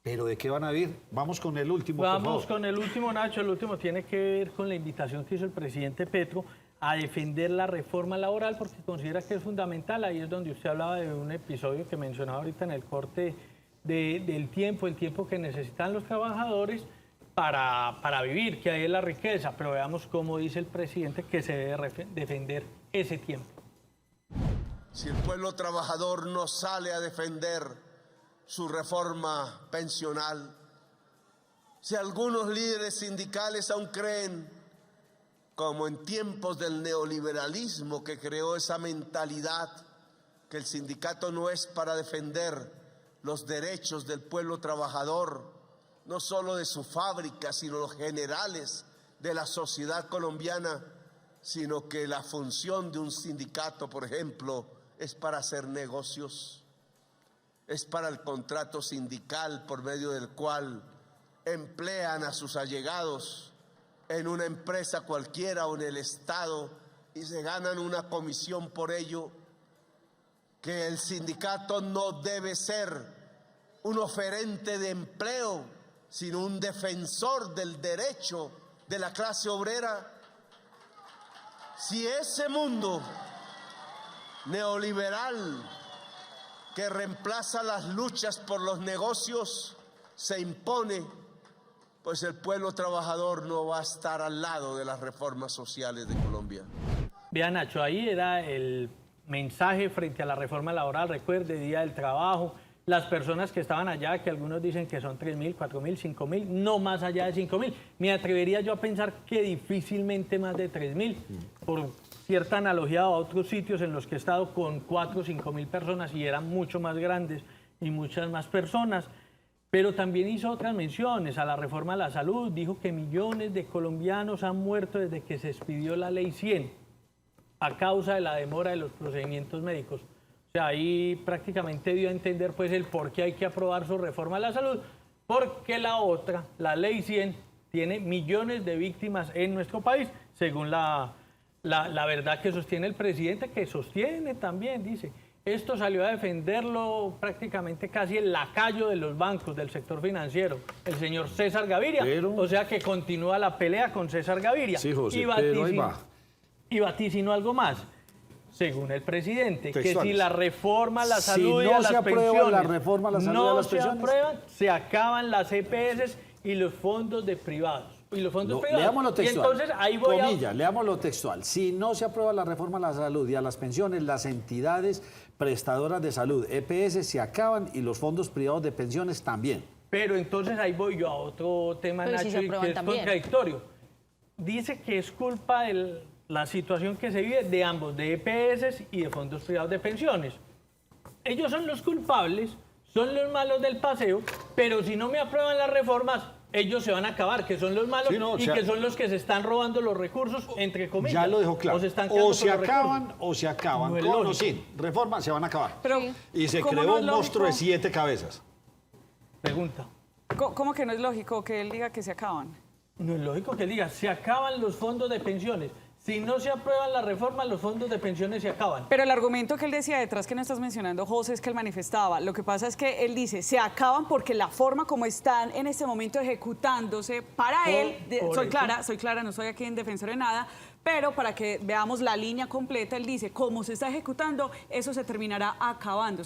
Pero ¿de qué van a vivir? Vamos con el último, por Vamos favor. con el último, Nacho. El último tiene que ver con la invitación que hizo el presidente Petro a defender la reforma laboral porque considera que es fundamental. Ahí es donde usted hablaba de un episodio que mencionaba ahorita en el corte del tiempo, el tiempo que necesitan los trabajadores para vivir, que ahí es la riqueza. Pero veamos cómo dice el presidente que se debe defender ese tiempo. Si el pueblo trabajador no sale a defender su reforma pensional, si algunos líderes sindicales aún creen, como en tiempos del neoliberalismo que creó esa mentalidad, que el sindicato no es para defender los derechos del pueblo trabajador, no solo de su fábrica, sino los generales de la sociedad colombiana, sino que la función de un sindicato, por ejemplo, es para hacer negocios, es para el contrato sindical por medio del cual emplean a sus allegados en una empresa cualquiera o en el Estado y se ganan una comisión por ello, que el sindicato no debe ser un oferente de empleo, sino un defensor del derecho de la clase obrera. Si ese mundo neoliberal que reemplaza las luchas por los negocios se impone, pues el pueblo trabajador no va a estar al lado de las reformas sociales de Colombia. Vean, Nacho, ahí era el mensaje frente a la reforma laboral. Recuerde, Día del Trabajo, las personas que estaban allá, que algunos dicen que son 3.000, 4.000, 5.000, no más allá de 5.000. Me atrevería yo a pensar que difícilmente más de 3.000, por cierta analogía a otros sitios en los que he estado con 4 o 5.000 personas y eran mucho más grandes y muchas más personas. Pero también hizo otras menciones a la reforma a la salud. Dijo que millones de colombianos han muerto desde que se expidió la Ley 100 a causa de la demora de los procedimientos médicos. O sea, ahí prácticamente dio a entender pues el por qué hay que aprobar su reforma a la salud, porque la otra, la Ley 100, tiene millones de víctimas en nuestro país, según la verdad que sostiene el presidente, que sostiene también, dice. Esto salió a defenderlo prácticamente casi el lacayo de los bancos, del sector financiero, el señor César Gaviria. O sea que continúa la pelea con César Gaviria. Sí, José, pero ahí va. Y vaticinó algo más. Según el presidente, Textuales. que si la reforma a la salud Si y a no las se aprueba pensiones la reforma a la salud y a no las se pensiones, aprueban, se acaban las EPS y los fondos de privados. Y los fondos privados. Leámoslo textual. Y entonces ahí voy Comilla, leámoslo textual. Si no se aprueba la reforma a la salud y a las pensiones, las entidades prestadoras de salud, EPS, se acaban y los fondos privados de pensiones también. Pero entonces ahí voy yo a otro tema, Pero si Nacho, se y aprueban que es también. contradictorio. Dice que es culpa de la situación que se vive de ambos, de EPS y de fondos privados de pensiones. Ellos son los culpables, son los malos del paseo, pero si no me aprueban las reformas, ellos se van a acabar, que son los malos Sí, no, y que son los que se están robando los recursos, entre comillas. Ya lo dejó claro. O se están quedando O se con los acaban recursos. o se acaban. No es Con o lógico. sin reforma se van a acabar. Pero, Y se ¿cómo creó no es un monstruo de lógico? 7 cabezas. Pregunta. ¿Cómo que no es lógico que él diga que se acaban? No es lógico que diga, se acaban los fondos de pensiones. Si no se aprueban las reformas, los fondos de pensiones se acaban. Pero el argumento que él decía detrás, que no estás mencionando, José, es que él manifestaba. Lo que pasa es que él dice, se acaban porque la forma como están en este momento ejecutándose, para él, soy clara, no soy aquí en defensor de nada, pero para que veamos la línea completa, él dice, como se está ejecutando, eso se terminará acabando,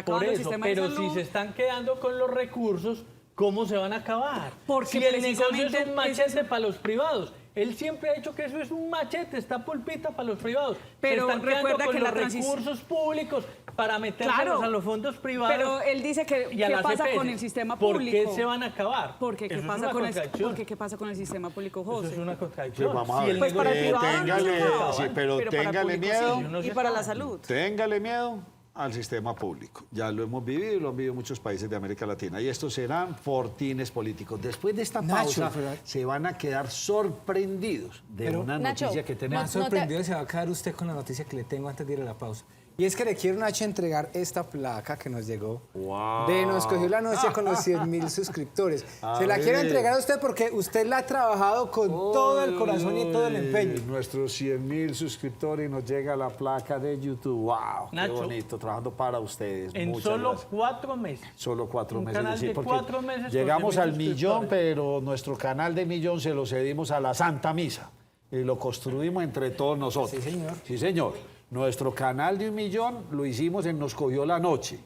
Por el eso, sistema pero de salud. si se están quedando con los recursos, ¿cómo se van a acabar? Porque si el negocio es precisamente un machete para los privados. Él siempre ha dicho que eso es un machete, está pulpita para los privados. Pero se están quedando recuerda con que la los recursos públicos para metérselos a los fondos privados. Pero él dice que y a ¿qué las pasa EPS? con el sistema ¿Por público? qué se van a acabar? Porque ¿qué Eso es pasa una con el, contradicción. porque ¿qué pasa con el sistema público, José? Eso es una contradicción. Pues vamos a Si ver. el Pues para el negocio- privado no téngale, se acaba, sí, pero para téngale público miedo. sí, No se y para la acaba. salud. Téngale miedo al sistema público. Ya lo hemos vivido y lo han vivido muchos países de América Latina. Y estos serán fortines políticos. Después de esta Nacho, pausa, pero- se van a quedar sorprendidos de Pero- una Nacho, noticia que tenemos. Más sorprendido se va a quedar usted con la noticia que le tengo antes de ir a la pausa. Y es que le quiero, Nacho, entregar esta placa que nos llegó. Wow. De Nos Cogió la Noche con los 100.000 suscriptores. Se la quiero entregar a usted porque usted la ha trabajado con todo el corazón y todo el empeño. Nuestros 100.000 suscriptores y nos llega la placa de YouTube. ¡Wow! Qué Nacho, bonito, trabajando para ustedes. En Muchas solo gracias. 4 meses. Solo 4 Un meses. canal sí, de porque 4 meses con llegamos 100.000 al millón, suscriptores. pero nuestro canal de millón se lo cedimos a la Santa Misa. Y lo construimos entre todos nosotros. Sí, señor. Sí, señor. Nuestro canal de 1 millón lo hicimos en Nos Cogió la Noche.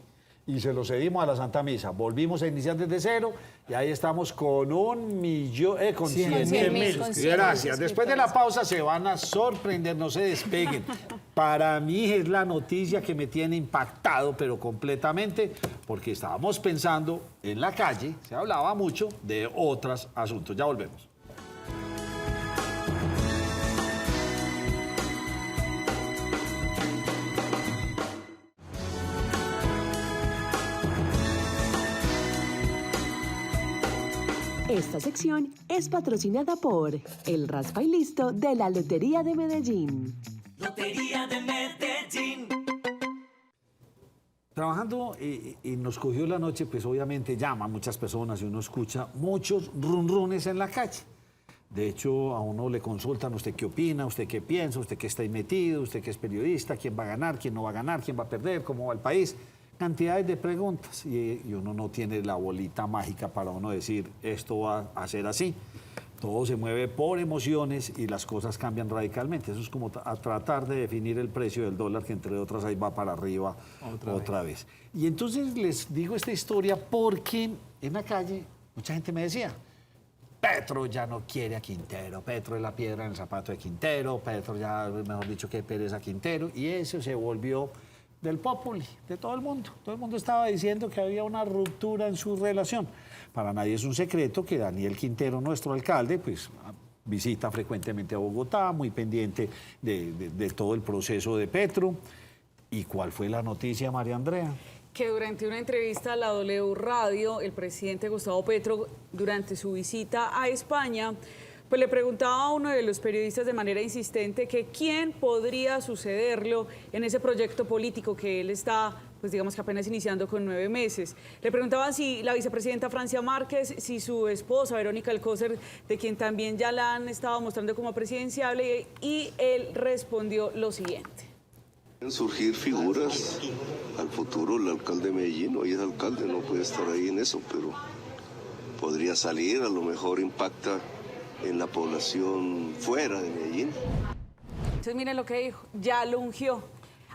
Y se lo cedimos a la Santa Misa. Volvimos a iniciar desde cero y ahí estamos con 1 millón, con 100.000. 100.000, con 100.000 Gracias. Después de la suscriptores. pausa se van a sorprender, no se despeguen. Para mí es la noticia que me tiene impactado, pero completamente, porque estábamos pensando en la calle, se hablaba mucho de otros asuntos. Ya volvemos. Esta sección es patrocinada por El Raspa y Listo de la Lotería de Medellín. Lotería de Medellín. Trabajando y nos cogió la noche, pues obviamente llama a muchas personas y uno escucha muchos runrunes en la calle. De hecho, a uno le consultan, ¿usted qué opina? ¿Usted qué piensa? ¿Usted qué está ahí metido? ¿Usted qué es periodista? ¿Quién va a ganar? ¿Quién no va a ganar? ¿Quién va a perder? ¿Cómo va el país? Cantidades de preguntas y uno no tiene la bolita mágica para uno decir, esto va a ser así. Todo se mueve por emociones y las cosas cambian radicalmente. Eso es como a tratar de definir el precio del dólar, que entre otras ahí va para arriba otra vez. Y entonces les digo esta historia porque en la calle mucha gente me decía, Petro ya no quiere a Quintero, Petro es la piedra en el zapato de Quintero, Petro ya, mejor dicho, que pereza Quintero, y eso se volvió del populi, de todo el mundo. Todo el mundo estaba diciendo que había una ruptura en su relación. Para nadie es un secreto que Daniel Quintero, nuestro alcalde, pues visita frecuentemente a Bogotá, muy pendiente de todo el proceso de Petro. ¿Y cuál fue la noticia, María Andrea? Que durante una entrevista a la W Radio, el presidente Gustavo Petro, durante su visita a España, pues le preguntaba a uno de los periodistas de manera insistente que quién podría sucederlo en ese proyecto político que él está, pues digamos que apenas iniciando con 9 meses. Le preguntaban si la vicepresidenta Francia Márquez, si su esposa Verónica Alcócer, de quien también ya la han estado mostrando como presidenciable, y él respondió lo siguiente. Pueden surgir figuras al futuro, el alcalde de Medellín, hoy es alcalde, no puede estar ahí en eso, pero podría salir, a lo mejor impacta en la población fuera de Medellín. Entonces miren lo que dijo, ya lo ungió.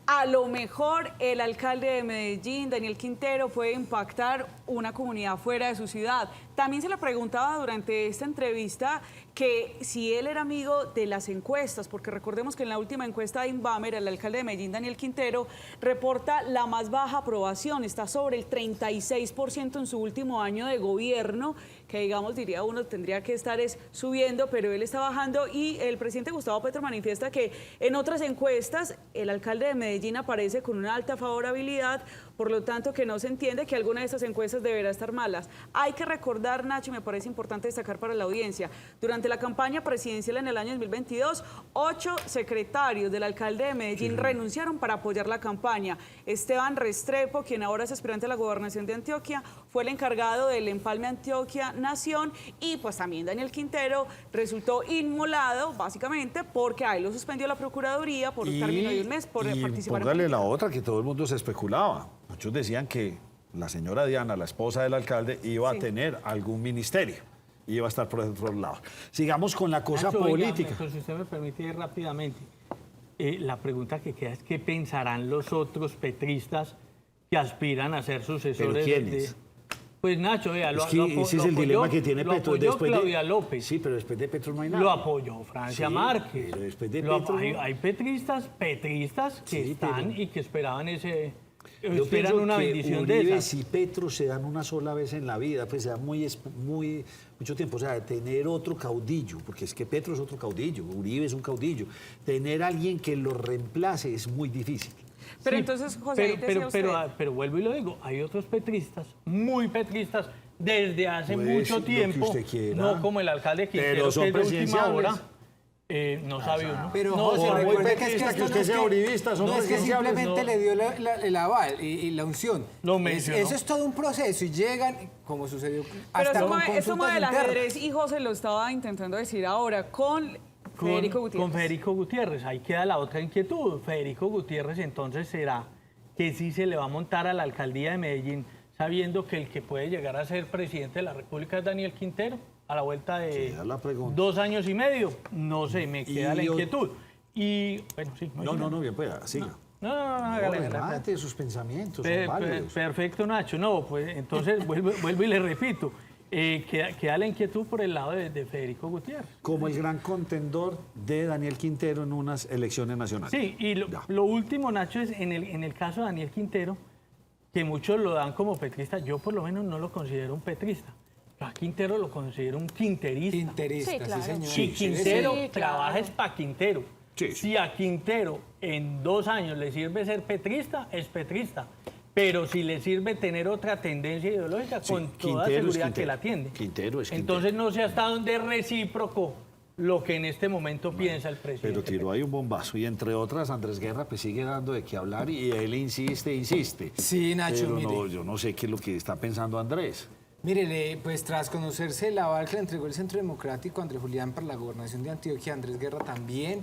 A lo mejor el alcalde de Medellín, Daniel Quintero, puede impactar una comunidad fuera de su ciudad. También se le preguntaba durante esta entrevista que si él era amigo de las encuestas, porque recordemos que en la última encuesta de Inbamer, el alcalde de Medellín, Daniel Quintero, reporta la más baja aprobación, está sobre el 36% en su último año de gobierno, que digamos, diría uno, tendría que estar subiendo, pero él está bajando, y el presidente Gustavo Petro manifiesta que en otras encuestas el alcalde de Medellín aparece con una alta favorabilidad, por lo tanto que no se entiende que alguna de estas encuestas deberá estar malas. Hay que recordar, Nacho, y me parece importante destacar para la audiencia, durante la campaña presidencial en el año 2022, 8 secretarios del alcalde de Medellín renunciaron para apoyar la campaña. Esteban Restrepo, quien ahora es aspirante a la gobernación de Antioquia, fue el encargado del empalme Antioquia Nación, y pues también Daniel Quintero resultó inmolado, básicamente, porque ahí lo suspendió la Procuraduría por un término de 1 mes por participar en póngale la política. otra que todo el mundo se especulaba. Muchos decían que la señora Diana, la esposa del alcalde, iba a tener algún ministerio. Iba a estar por otro lado. Sigamos con la cosa Nacho, política. oiga, si usted me permite ir rápidamente, la pregunta que queda es ¿qué pensarán los otros petristas que aspiran a ser sucesores? ¿Pero quiénes? Pues Nacho, vea, Es que ese es el dilema que tiene Petro. Lo apoyó Después Claudia López. Sí, pero después de Petro no hay nada. Lo apoyó Francia Sí, Márquez. pero después de Lo Petro hay, no. hay petristas que Sí, están pero- y que esperaban ese... Yo Esperan pienso una que bendición Uribe de esas. y Petro se dan una sola vez en la vida, pues se dan mucho tiempo. O sea, tener otro caudillo, porque es que Petro es otro caudillo, Uribe es un caudillo. Tener a alguien que lo reemplace es muy difícil. Pero Sí, entonces, José, ahí decía pero vuelvo y lo digo, hay otros petristas, muy petristas, desde hace Puede mucho decir lo que tiempo, usted quiera. no como el alcalde Quintero, Pero son que es de última presidenciables. hora, no sabe uno. Pero no, José, son muy recuerde que es que petristas. esto usted no es sea que- uribista, son no es que presidenciables. simplemente No. le dio el aval y la unción. Lo mencionó. Eso es todo un proceso y llegan, como sucedió, Pero hasta es con como consultas del internas. ajedrez y José lo estaba intentando decir ahora con Federico Gutiérrez. Con Federico Gutiérrez. Ahí queda la otra inquietud. Federico Gutiérrez entonces será que sí se le va a montar a la alcaldía de Medellín, sabiendo que el que puede llegar a ser presidente de la República es Daniel Quintero, a la vuelta de Queda la pregunta. 2 años y medio. No sé, me queda la Y yo- inquietud. Y, bueno, sí. No, bien, pues, siga. No, No, hágale, remate sus pensamientos, son válidos. Perfecto, Nacho. No, pues entonces vuelvo y le repito. Queda la inquietud por el lado de Federico Gutiérrez. Como el gran contendor de Daniel Quintero en unas elecciones nacionales. Sí, y Ya. lo último, Nacho, es en el caso de Daniel Quintero, que muchos lo dan como petrista, yo por lo menos no lo considero un petrista. Yo a Quintero lo considero un quinterista. Interista, Sí, claro. sí, señor. Si Quintero Sí, claro. trabaja es para Quintero. Sí. Si a Quintero en 2 años le sirve ser petrista, es petrista. Pero si le sirve tener otra tendencia ideológica, Sí, con toda Quintero es seguridad que Quintero. la atiende. Quintero es Quintero. Entonces no sé hasta dónde es recíproco lo que en este momento piensa el presidente. Pero tiró ahí un bombazo. Y entre otras, Andrés Guerra pues sigue dando de qué hablar y él insiste. Sí, Nacho, Pero no, mire. yo no sé qué es lo que está pensando Andrés. Mírele, pues tras conocerse el aval que le entregó el Centro Democrático Andrés Julián para la gobernación de Antioquia, Andrés Guerra también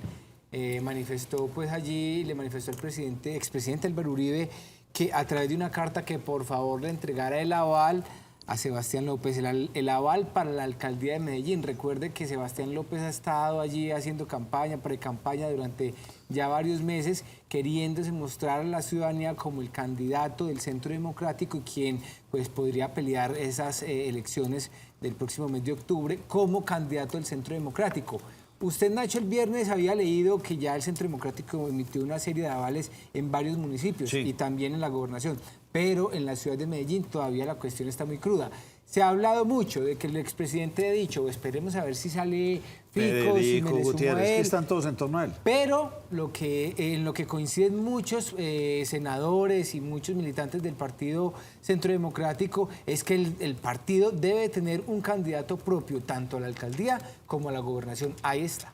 manifestó pues allí, le manifestó al expresidente Álvaro Uribe que a través de una carta que por favor le entregara el aval a Sebastián López, el aval para la alcaldía de Medellín. Recuerde que Sebastián López ha estado allí haciendo campaña, pre-campaña durante ya varios meses, queriéndose mostrar a la ciudadanía como el candidato del Centro Democrático y quien pues podría pelear esas elecciones del próximo mes de octubre como candidato del Centro Democrático. Usted, Nacho, el viernes había leído que ya el Centro Democrático emitió una serie de avales en varios municipios Sí. y también en la gobernación, pero en la ciudad de Medellín todavía la cuestión está muy cruda. Se ha hablado mucho de que el expresidente ha dicho, esperemos a ver si sale Fico, si Federico me le sumo a Gutiérrez, que él. están todos en torno a él. Pero en lo que coinciden muchos senadores y muchos militantes del Partido Centro Democrático es que el partido debe tener un candidato propio tanto a la alcaldía como a la gobernación. Ahí está.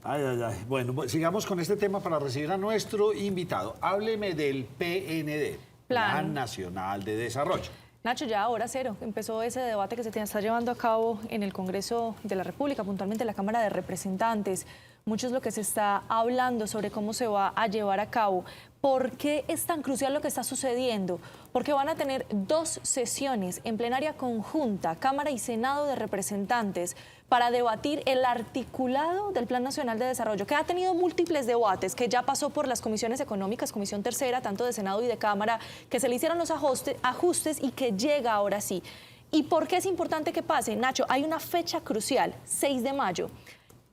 Ay. Bueno, sigamos con este tema para recibir a nuestro invitado. Hábleme del PND, Plan Nacional de Desarrollo. Nacho, ya hora cero empezó ese debate que se está llevando a cabo en el Congreso de la República, puntualmente en la Cámara de Representantes. Mucho es lo que se está hablando sobre cómo se va a llevar a cabo. ¿Por qué es tan crucial lo que está sucediendo? Porque van a tener 2 sesiones en plenaria conjunta, Cámara y Senado de Representantes, para debatir el articulado del Plan Nacional de Desarrollo, que ha tenido múltiples debates, que ya pasó por las comisiones económicas, Comisión Tercera, tanto de Senado y de Cámara, que se le hicieron los ajustes y que llega ahora sí. ¿Y por qué es importante que pase? Nacho, hay una fecha crucial, 6 de mayo.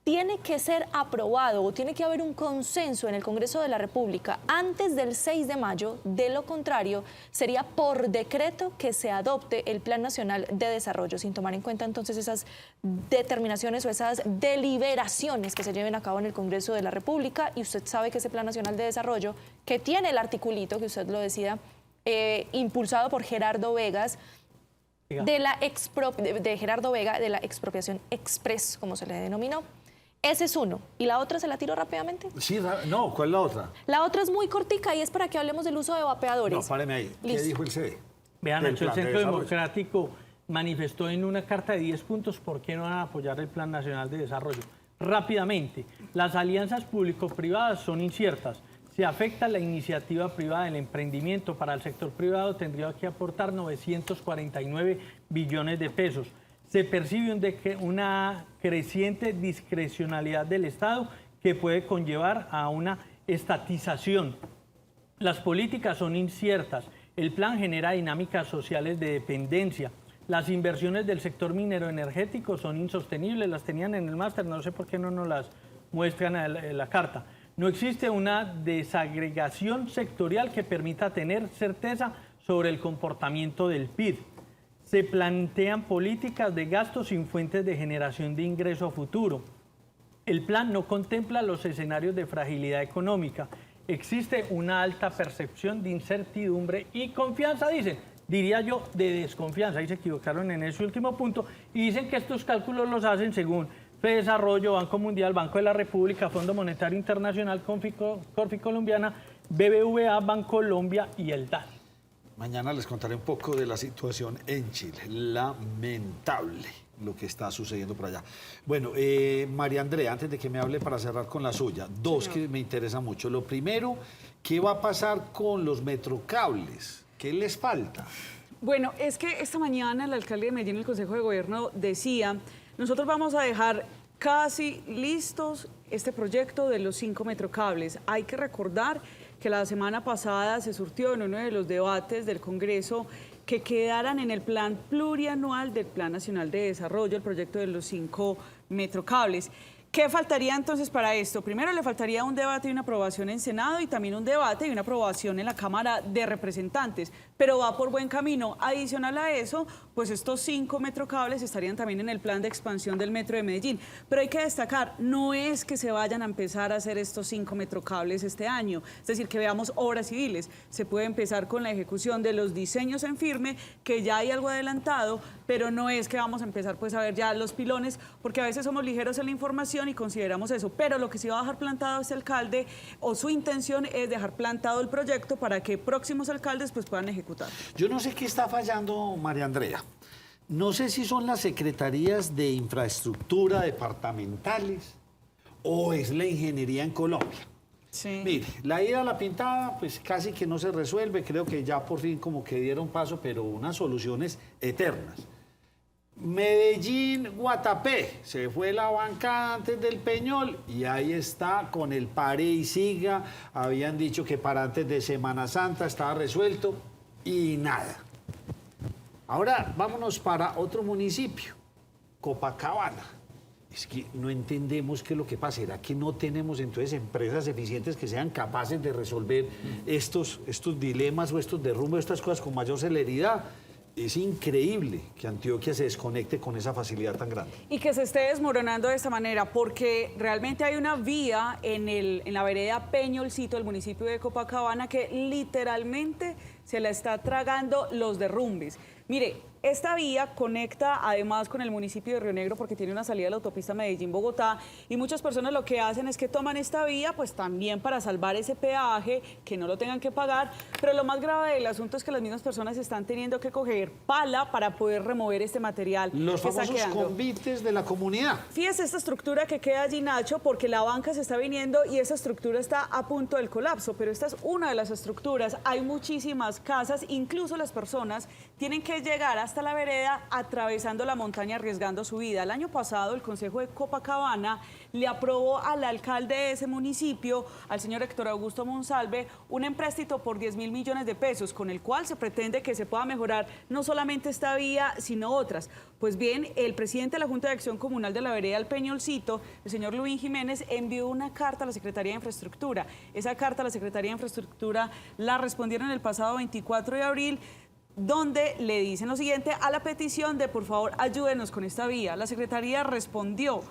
Tiene que ser aprobado o tiene que haber un consenso en el Congreso de la República antes del 6 de mayo. De lo contrario, sería por decreto que se adopte el Plan Nacional de Desarrollo, sin tomar en cuenta entonces esas determinaciones o esas deliberaciones que se lleven a cabo en el Congreso de la República. Y usted sabe que ese Plan Nacional de Desarrollo, que tiene el articulito, que usted lo decida, impulsado por Gerardo Vegas, de Gerardo Vega, de la expropiación express, como se le denominó. Ese es uno. ¿Y la otra se la tiro rápidamente? Sí, no, ¿cuál es la otra? La otra es muy cortica y es para que hablemos del uso de vapeadores. No, páreme ahí. ¿Qué Listo. dijo el CD? Vean, Del Nacho, el plan de Centro desarrollo. Democrático manifestó en una carta de 10 puntos por qué no van a apoyar el Plan Nacional de Desarrollo. Rápidamente, las alianzas público-privadas son inciertas. Si afecta la iniciativa privada, el emprendimiento para el sector privado tendría que aportar 949 billones de pesos. Se percibe una creciente discrecionalidad del Estado que puede conllevar a una estatización. Las políticas son inciertas. El plan genera dinámicas sociales de dependencia. Las inversiones del sector minero energético son insostenibles, las tenían en el máster, no sé por qué no nos las muestran en la carta. No existe una desagregación sectorial que permita tener certeza sobre el comportamiento del PIB. Se plantean políticas de gasto sin fuentes de generación de ingreso a futuro. El plan no contempla los escenarios de fragilidad económica. Existe una alta percepción de incertidumbre y confianza, dicen. Diría yo, de desconfianza. Ahí se equivocaron en ese último punto. Y dicen que estos cálculos los hacen según FEDesarrollo, Banco Mundial, Banco de la República, Fondo Monetario Internacional, Corfi Colombiana, BBVA, Bancolombia y el DAS. Mañana les contaré un poco de la situación en Chile. Lamentable lo que está sucediendo por allá. Bueno, María Andrea, antes de que me hable para cerrar con la suya, dos que me interesan mucho. Lo primero, ¿qué va a pasar con los metrocables? ¿Qué les falta? Bueno, es que esta mañana el alcalde de Medellín, el Consejo de Gobierno, decía, nosotros vamos a dejar casi listos este proyecto de los 5 metrocables. Hay que recordar que la semana pasada se surtió en uno de los debates del Congreso que quedaran en el plan plurianual del Plan Nacional de Desarrollo el proyecto de los 5 metrocables. ¿Qué faltaría entonces para esto? Primero le faltaría un debate y una aprobación en Senado y también un debate y una aprobación en la Cámara de Representantes, pero va por buen camino. Adicional a eso, pues estos 5 metrocables estarían también en el plan de expansión del Metro de Medellín. Pero hay que destacar, no es que se vayan a empezar a hacer estos 5 metrocables este año, es decir, que veamos obras civiles. Se puede empezar con la ejecución de los diseños en firme, que ya hay algo adelantado, pero no es que vamos a empezar pues a ver ya los pilones, porque a veces somos ligeros en la información y consideramos eso, pero lo que sí va a dejar plantado este alcalde, o su intención es dejar plantado el proyecto para que próximos alcaldes pues puedan ejecutar. Yo no sé qué está fallando, María Andrea. No sé si son las secretarías de infraestructura departamentales o es la ingeniería en Colombia. Sí. Mire, la ida a la pintada pues casi que no se resuelve, creo que ya por fin como que dieron paso, pero unas soluciones eternas. Medellín, Guatapé, se fue la bancada antes del Peñol y ahí está con el pare y siga. Habían dicho que para antes de Semana Santa estaba resuelto y nada. Ahora vámonos para otro municipio, Copacabana. Es que no entendemos qué es lo que pasa. ¿Será que no tenemos entonces empresas eficientes que sean capaces de resolver estos dilemas o estos derrumbes, estas cosas con mayor celeridad? Es increíble que Antioquia se desconecte con esa facilidad tan grande. Y que se esté desmoronando de esta manera, porque realmente hay una vía en la vereda Peñolcito, el municipio de Copacabana, que literalmente se la está tragando los derrumbes. Mire, esta vía conecta además con el municipio de Río Negro porque tiene una salida a la autopista Medellín-Bogotá y muchas personas lo que hacen es que toman esta vía pues también para salvar ese peaje, que no lo tengan que pagar, pero lo más grave del asunto es que las mismas personas están teniendo que coger pala para poder remover este material. Los que famosos está quedando. convites de la comunidad. Fíjese esta estructura que queda allí, Nacho, porque la banca se está viniendo y esa estructura está a punto del colapso, pero esta es una de las estructuras. Hay muchísimas casas, incluso las personas tienen que llegar hasta la vereda atravesando la montaña arriesgando su vida. El año pasado el Consejo de Copacabana le aprobó al alcalde de ese municipio, al señor Héctor Augusto Monsalve, un empréstito por 10.000 millones de pesos, con el cual se pretende que se pueda mejorar no solamente esta vía, sino otras. Pues bien, el presidente de la Junta de Acción Comunal de la vereda El Peñolcito, el señor Luis Jiménez, envió una carta a la Secretaría de Infraestructura. Esa carta a la Secretaría de Infraestructura la respondieron el pasado 24 de abril, donde le dicen lo siguiente a la petición de por favor ayúdenos con esta vía. La Secretaría respondió: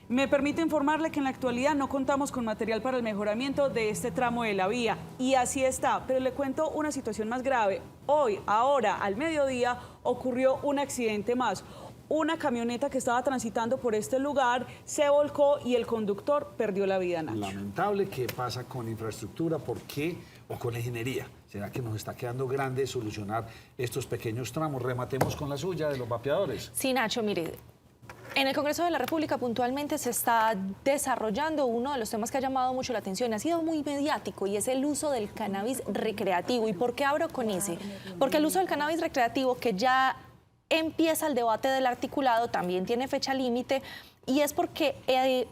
me permite informarle que en la actualidad no contamos con material para el mejoramiento de este tramo de la vía. Y así está, pero le cuento una situación más grave. Hoy, ahora, al mediodía, ocurrió un accidente más. Una camioneta que estaba transitando por este lugar se volcó y el conductor perdió la vida, Nacho. Lamentable. ¿Qué pasa con infraestructura? ¿Por qué? ¿O con la ingeniería? ¿Será que nos está quedando grande solucionar estos pequeños tramos? Rematemos con la suya de los vapeadores. Sí, Nacho, mire, en el Congreso de la República puntualmente se está desarrollando uno de los temas que ha llamado mucho la atención, ha sido muy mediático, y es el uso del cannabis recreativo. ¿Y por qué abro con ese? Porque el uso del cannabis recreativo, que ya empieza el debate del articulado, también tiene fecha límite, y es porque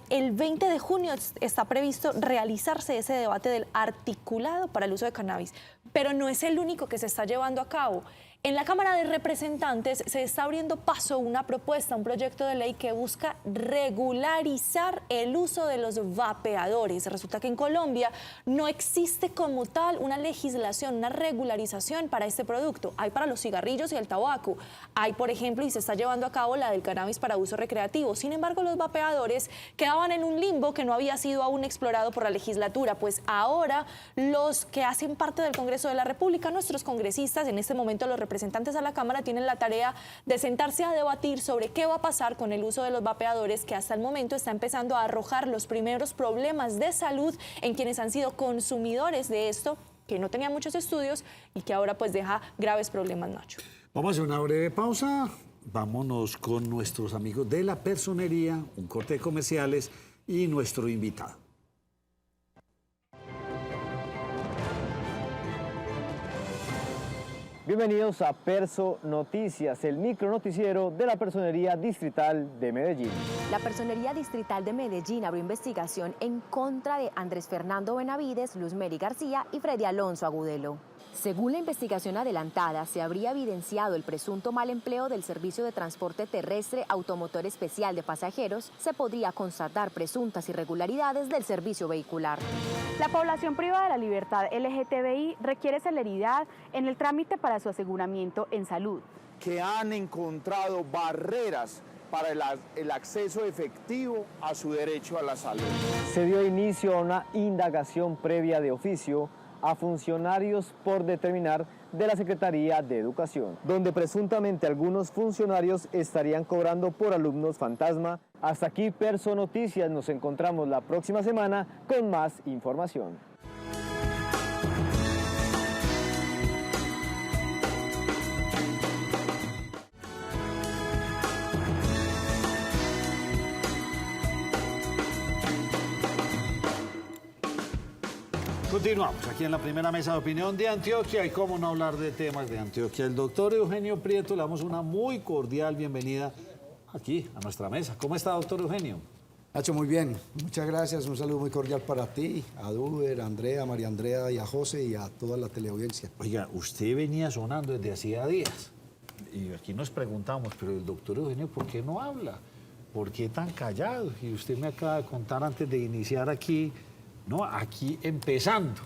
el 20 de junio está previsto realizarse ese debate del articulado para el uso de cannabis, pero no es el único que se está llevando a cabo. En la Cámara de Representantes se está abriendo paso una propuesta, un proyecto de ley que busca regularizar el uso de los vapeadores. Resulta que en Colombia no existe como tal una legislación, una regularización para este producto. Hay para los cigarrillos y el tabaco. Hay, por ejemplo, y se está llevando a cabo la del cannabis para uso recreativo. Sin embargo, los vapeadores quedaban en un limbo que no había sido aún explorado por la legislatura. Pues ahora los que hacen parte del Congreso de la República, nuestros congresistas, en este momento los representantes a la Cámara, tienen la tarea de sentarse a debatir sobre qué va a pasar con el uso de los vapeadores, que hasta el momento está empezando a arrojar los primeros problemas de salud en quienes han sido consumidores de esto, que no tenían muchos estudios y que ahora pues deja graves problemas, Nacho. Vamos a hacer una breve pausa. Vámonos con nuestros amigos de la personería, un corte de comerciales y nuestro invitado. Bienvenidos a Perso Noticias, el micronoticiero de la Personería Distrital de Medellín. La Personería Distrital de Medellín abrió investigación en contra de Andrés Fernando Benavides, Luz Mary García y Freddy Alonso Agudelo. Según la investigación adelantada, se habría evidenciado el presunto mal empleo del servicio de transporte terrestre automotor especial de pasajeros. Se podría constatar presuntas irregularidades del servicio vehicular. La población privada de la libertad LGTBI requiere celeridad en el trámite para su aseguramiento en salud. Que han encontrado barreras para el acceso efectivo a su derecho a la salud. Se dio inicio a una indagación previa de oficio a funcionarios por determinar de la Secretaría de Educación, donde presuntamente algunos funcionarios estarían cobrando por alumnos fantasma. Hasta aquí Perso Noticias, nos encontramos la próxima semana con más información. Continuamos aquí en la primera mesa de opinión de Antioquia, y cómo no hablar de temas de Antioquia. El doctor Eugenio Prieto, le damos una muy cordial bienvenida aquí a nuestra mesa. ¿Cómo está, doctor Eugenio? Nacho, muy bien. Muchas gracias. Un saludo muy cordial para ti, a Duber, a Andrea, a María Andrea y a José y a toda la teleaudiencia. Oiga, usted venía sonando desde hacía días. Y aquí nos preguntamos, pero el doctor Eugenio, ¿por qué no habla? ¿Por qué tan callado? Y usted me acaba de contar antes de iniciar aquí, ¿no? Aquí empezando.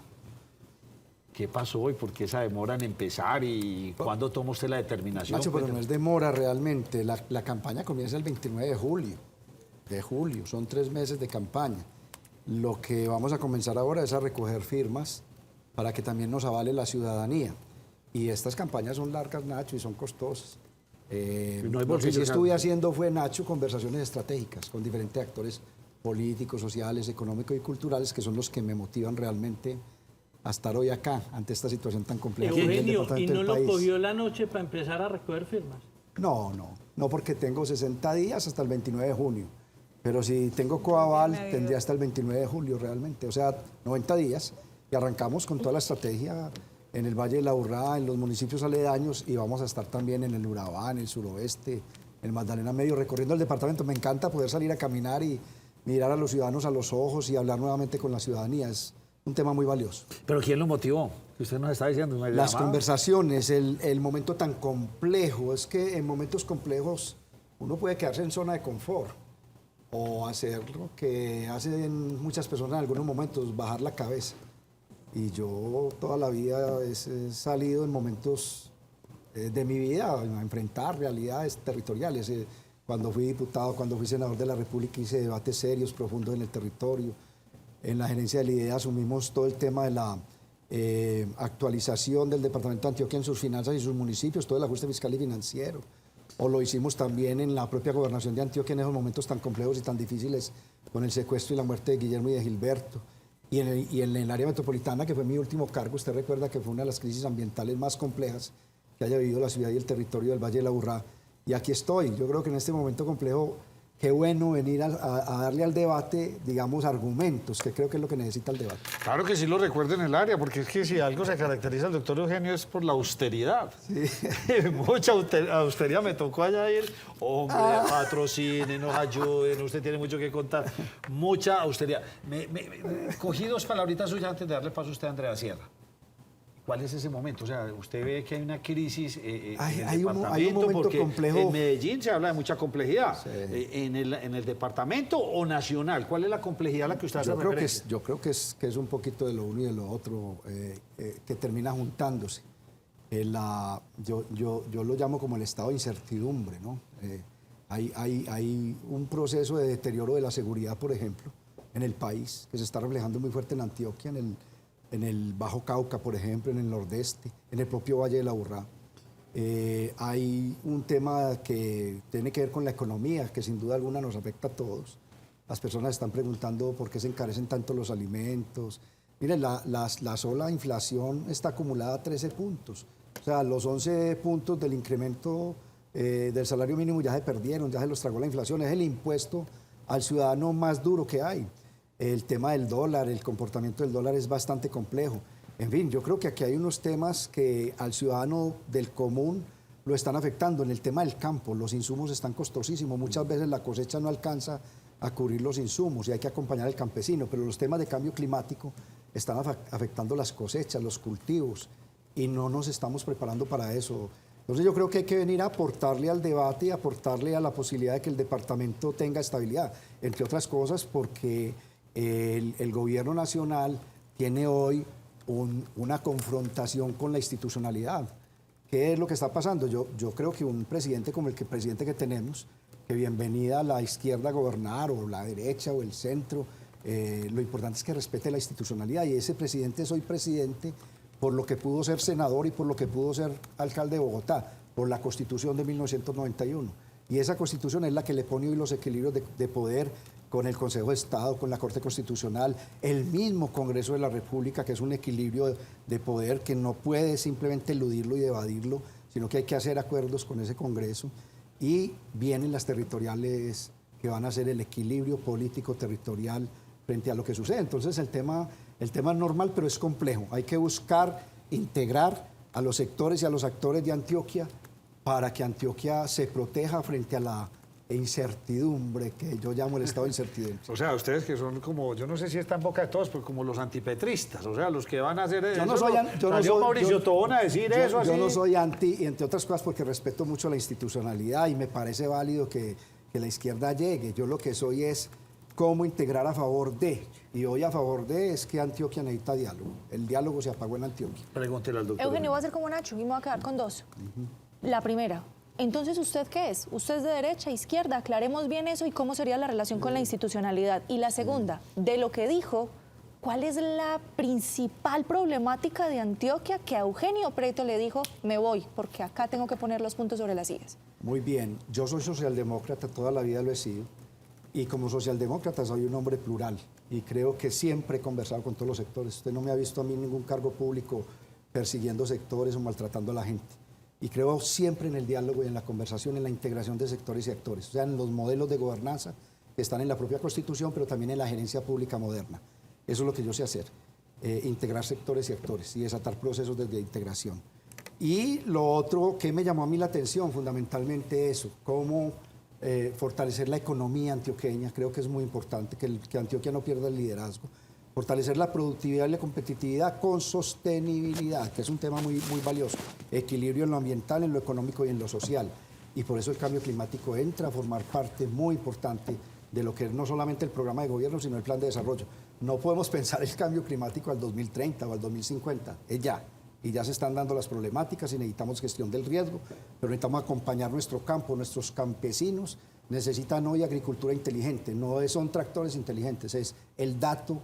¿Qué pasó hoy? ¿Por qué esa demora en empezar? ¿Y cuándo toma usted la determinación? Nacho, pero no es demora realmente. La campaña comienza el 29 de julio. Son 3 meses de campaña. Lo que vamos a comenzar ahora es a recoger firmas para que también nos avale la ciudadanía. Y estas campañas son largas, Nacho, y son costosas. Lo que sí estuve haciendo fue, Nacho, conversaciones estratégicas con diferentes actores políticos, sociales, económicos y culturales, que son los que me motivan realmente a estar hoy acá, ante esta situación tan compleja. Eugenio, ¿y no lo cogió la noche para empezar a recoger firmas? No, porque tengo 60 días hasta el 29 de junio. Pero si tengo coaval, tendría hasta el 29 de julio realmente. O sea, 90 días. Y arrancamos con toda la estrategia en el Valle de la Urrá, en los municipios aledaños, y vamos a estar también en el Urabá, en el suroeste, en el Magdalena Medio, recorriendo el departamento. Me encanta poder salir a caminar y mirar a los ciudadanos a los ojos y hablar nuevamente con la ciudadanía. Es un tema muy valioso. ¿Pero quién lo motivó? Usted nos está diciendo. Las conversaciones, el momento tan complejo. Es que en momentos complejos uno puede quedarse en zona de confort o hacer lo que hacen muchas personas en algunos momentos, bajar la cabeza. Y yo toda la vida he salido en momentos de mi vida a enfrentar realidades territoriales. Cuando fui diputado, cuando fui senador de la República, hice debates serios, profundos en el territorio. En la gerencia del IDEA asumimos todo el tema de la actualización del departamento de Antioquia en sus finanzas y sus municipios, todo el ajuste fiscal y financiero. O lo hicimos también en la propia gobernación de Antioquia en esos momentos tan complejos y tan difíciles, con el secuestro y la muerte de Guillermo y de Gilberto. Y en el área metropolitana, que fue mi último cargo, usted recuerda que fue una de las crisis ambientales más complejas que haya vivido la ciudad y el territorio del Valle de la Urrá. Y aquí estoy. Yo creo que en este momento complejo qué bueno venir a darle al debate, digamos, argumentos, que creo que es lo que necesita el debate. Claro que sí lo recuerdo en el área, porque es que si algo se caracteriza al doctor Eugenio es por la austeridad. Sí. Mucha austeridad me tocó allá ir. Hombre, patrocinen, nos ayuden, usted tiene mucho que contar. Mucha austeridad. Cogí dos palabritas suyas antes de darle paso a usted, Andrea Sierra. ¿Cuál es ese momento? O sea, usted ve que hay una crisis en el departamento, hay un momento porque complejo. En Medellín se habla de mucha complejidad. Sí. ¿En el departamento o nacional? ¿Cuál es la complejidad a la que usted hace referencia? Yo creo que es un poquito de lo uno y de lo otro que termina juntándose. Yo lo llamo como el estado de incertidumbre, ¿no? Hay un proceso de deterioro de la seguridad, por ejemplo, en el país, que se está reflejando muy fuerte en Antioquia, en el Bajo Cauca, por ejemplo, en el Nordeste, en el propio Valle de la Aburrá. Hay un tema que tiene que ver con la economía, que sin duda alguna nos afecta a todos. Las personas están preguntando por qué se encarecen tanto los alimentos. Miren, la sola inflación está acumulada a 13 puntos. O sea, los 11 puntos del incremento del salario mínimo ya se perdieron, ya se los tragó la inflación. Es el impuesto al ciudadano más duro que hay. El tema del dólar, el comportamiento del dólar es bastante complejo. En fin, yo creo que aquí hay unos temas que al ciudadano del común lo están afectando. En el tema del campo, los insumos están costosísimos. Muchas veces la cosecha no alcanza a cubrir los insumos y hay que acompañar al campesino, pero los temas de cambio climático están afectando las cosechas, los cultivos, y no nos estamos preparando para eso. Entonces yo creo que hay que venir a aportarle al debate y aportarle a la posibilidad de que el departamento tenga estabilidad, entre otras cosas porque el gobierno nacional tiene hoy una confrontación con la institucionalidad. ¿Qué es lo que está pasando? Yo creo que un presidente como el presidente que tenemos, que bienvenida a la izquierda a gobernar, o la derecha, o el centro, lo importante es que respete la institucionalidad, y ese presidente es hoy presidente por lo que pudo ser senador y por lo que pudo ser alcalde de Bogotá, por la Constitución de 1991. Y esa Constitución es la que le pone hoy los equilibrios de poder con el Consejo de Estado, con la Corte Constitucional, el mismo Congreso de la República, que es un equilibrio de poder que no puede simplemente eludirlo y evadirlo, sino que hay que hacer acuerdos con ese Congreso. Y vienen las territoriales, que van a ser el equilibrio político territorial frente a lo que sucede. Entonces el tema es normal, pero es complejo. Hay que buscar integrar a los sectores y a los actores de Antioquia para que Antioquia se proteja frente a la incertidumbre, que yo llamo el estado de incertidumbre. O sea, ustedes que son como, yo no sé si está en boca de todos, pero como los antipetristas, o sea, los que van a hacer eso. Salió Mauricio Tobón a decir eso así. Yo no soy anti, y entre otras cosas porque respeto mucho la institucionalidad y me parece válido que la izquierda llegue. Yo lo que soy es cómo integrar a favor de, y hoy a favor de es que Antioquia necesita diálogo. El diálogo se apagó en Antioquia. Pregúntele al doctor. Eugenio, voy a hacer como Nacho y me voy a quedar con dos. La primera, entonces, ¿usted qué es? ¿Usted es de derecha, izquierda? Aclaremos bien eso y cómo sería la relación con la institucionalidad. Y la segunda, de lo que dijo, ¿cuál es la principal problemática de Antioquia que a Eugenio Prieto le dijo, me voy, porque acá tengo que poner los puntos sobre las sillas? Muy bien, yo soy socialdemócrata, toda la vida lo he sido, y como socialdemócrata soy un hombre plural, y creo que siempre he conversado con todos los sectores. Usted no me ha visto a mí en ningún cargo público persiguiendo sectores o maltratando a la gente. Y creo siempre en el diálogo y en la conversación, en la integración de sectores y actores, o sea, en los modelos de gobernanza que están en la propia Constitución, pero también en la gerencia pública moderna. Eso es lo que yo sé hacer, integrar sectores y actores y desatar procesos de integración. Y lo otro que me llamó a mí la atención, fundamentalmente eso, cómo fortalecer la economía antioqueña, creo que es muy importante, que Antioquia no pierda el liderazgo. Fortalecer la productividad y la competitividad con sostenibilidad, que es un tema muy, muy valioso. Equilibrio en lo ambiental, en lo económico y en lo social. Y por eso el cambio climático entra a formar parte muy importante de lo que es no solamente el programa de gobierno, sino el plan de desarrollo. No podemos pensar el cambio climático al 2030 o al 2050, es ya. Y ya se están dando las problemáticas y necesitamos gestión del riesgo, pero necesitamos acompañar nuestro campo, nuestros campesinos necesitan hoy agricultura inteligente, no son tractores inteligentes, es el dato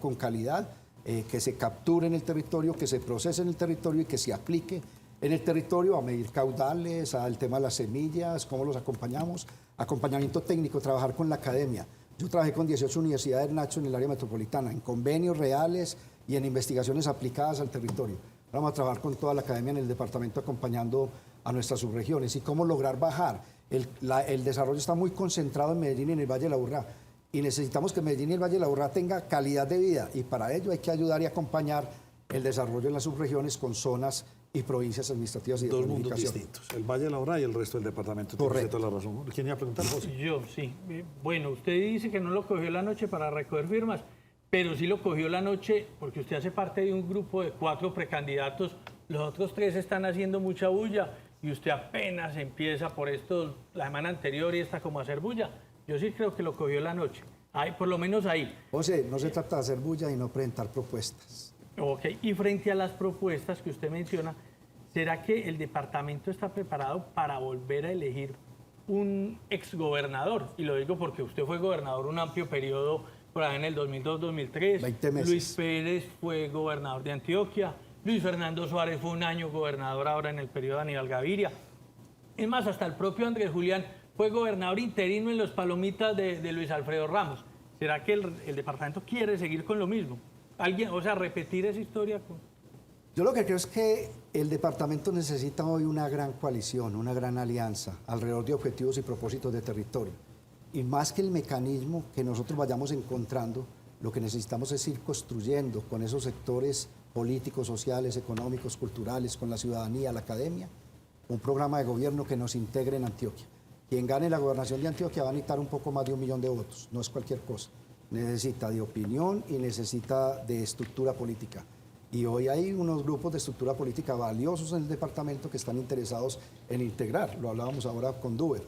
con calidad, que se capture en el territorio, que se procese en el territorio y que se aplique en el territorio a medir caudales, al tema de las semillas, cómo los acompañamos, acompañamiento técnico, trabajar con la academia. Yo trabajé con 18 universidades, Nacho, en el área metropolitana, en convenios reales y en investigaciones aplicadas al territorio. Vamos a trabajar con toda la academia en el departamento acompañando a nuestras subregiones y cómo lograr bajar el desarrollo está muy concentrado en Medellín y en el Valle de la Urrá. Y necesitamos que Medellín y el Valle de la Urrá tenga calidad de vida. Y para ello hay que ayudar y acompañar el desarrollo en las subregiones con zonas y provincias administrativas y de Dos mundos comunicación. distintos, el Valle de la Urrá y el resto del departamento. Tiene usted toda la razón. ¿Quién iba a preguntar, José? Yo, sí. Bueno, usted dice que no lo cogió la noche para recoger firmas, pero sí lo cogió la noche porque usted hace parte de un grupo de 4 precandidatos, los otros 3 están haciendo mucha bulla y usted apenas empieza por esto la semana anterior y está como a hacer bulla. Yo sí creo que lo cogió la noche, ahí, por lo menos ahí. José, no se trata de hacer bulla y no presentar propuestas. Ok, y frente a las propuestas que usted menciona, ¿será que el departamento está preparado para volver a elegir un exgobernador? Y lo digo porque usted fue gobernador un amplio periodo por ahí en el 2002-2003. 20 meses. Luis Pérez fue gobernador de Antioquia. Luis Fernando Suárez fue un año gobernador ahora en el periodo de Aníbal Gaviria. Es más, hasta el propio Andrés Julián fue gobernador interino en los Palomitas de Luis Alfredo Ramos. ¿Será que el departamento quiere seguir con lo mismo? ¿Alguien, o sea, repetir esa historia? Yo lo que creo es que el departamento necesita hoy una gran coalición, una gran alianza alrededor de objetivos y propósitos de territorio. Y más que el mecanismo que nosotros vayamos encontrando, lo que necesitamos es ir construyendo con esos sectores políticos, sociales, económicos, culturales, con la ciudadanía, la academia, un programa de gobierno que nos integre en Antioquia. Quien gane la gobernación de Antioquia va a necesitar un poco más de 1 millón de votos, no es cualquier cosa. Necesita de opinión y necesita de estructura política. Y hoy hay unos grupos de estructura política valiosos en el departamento que están interesados en integrar. Lo hablábamos ahora con Duber.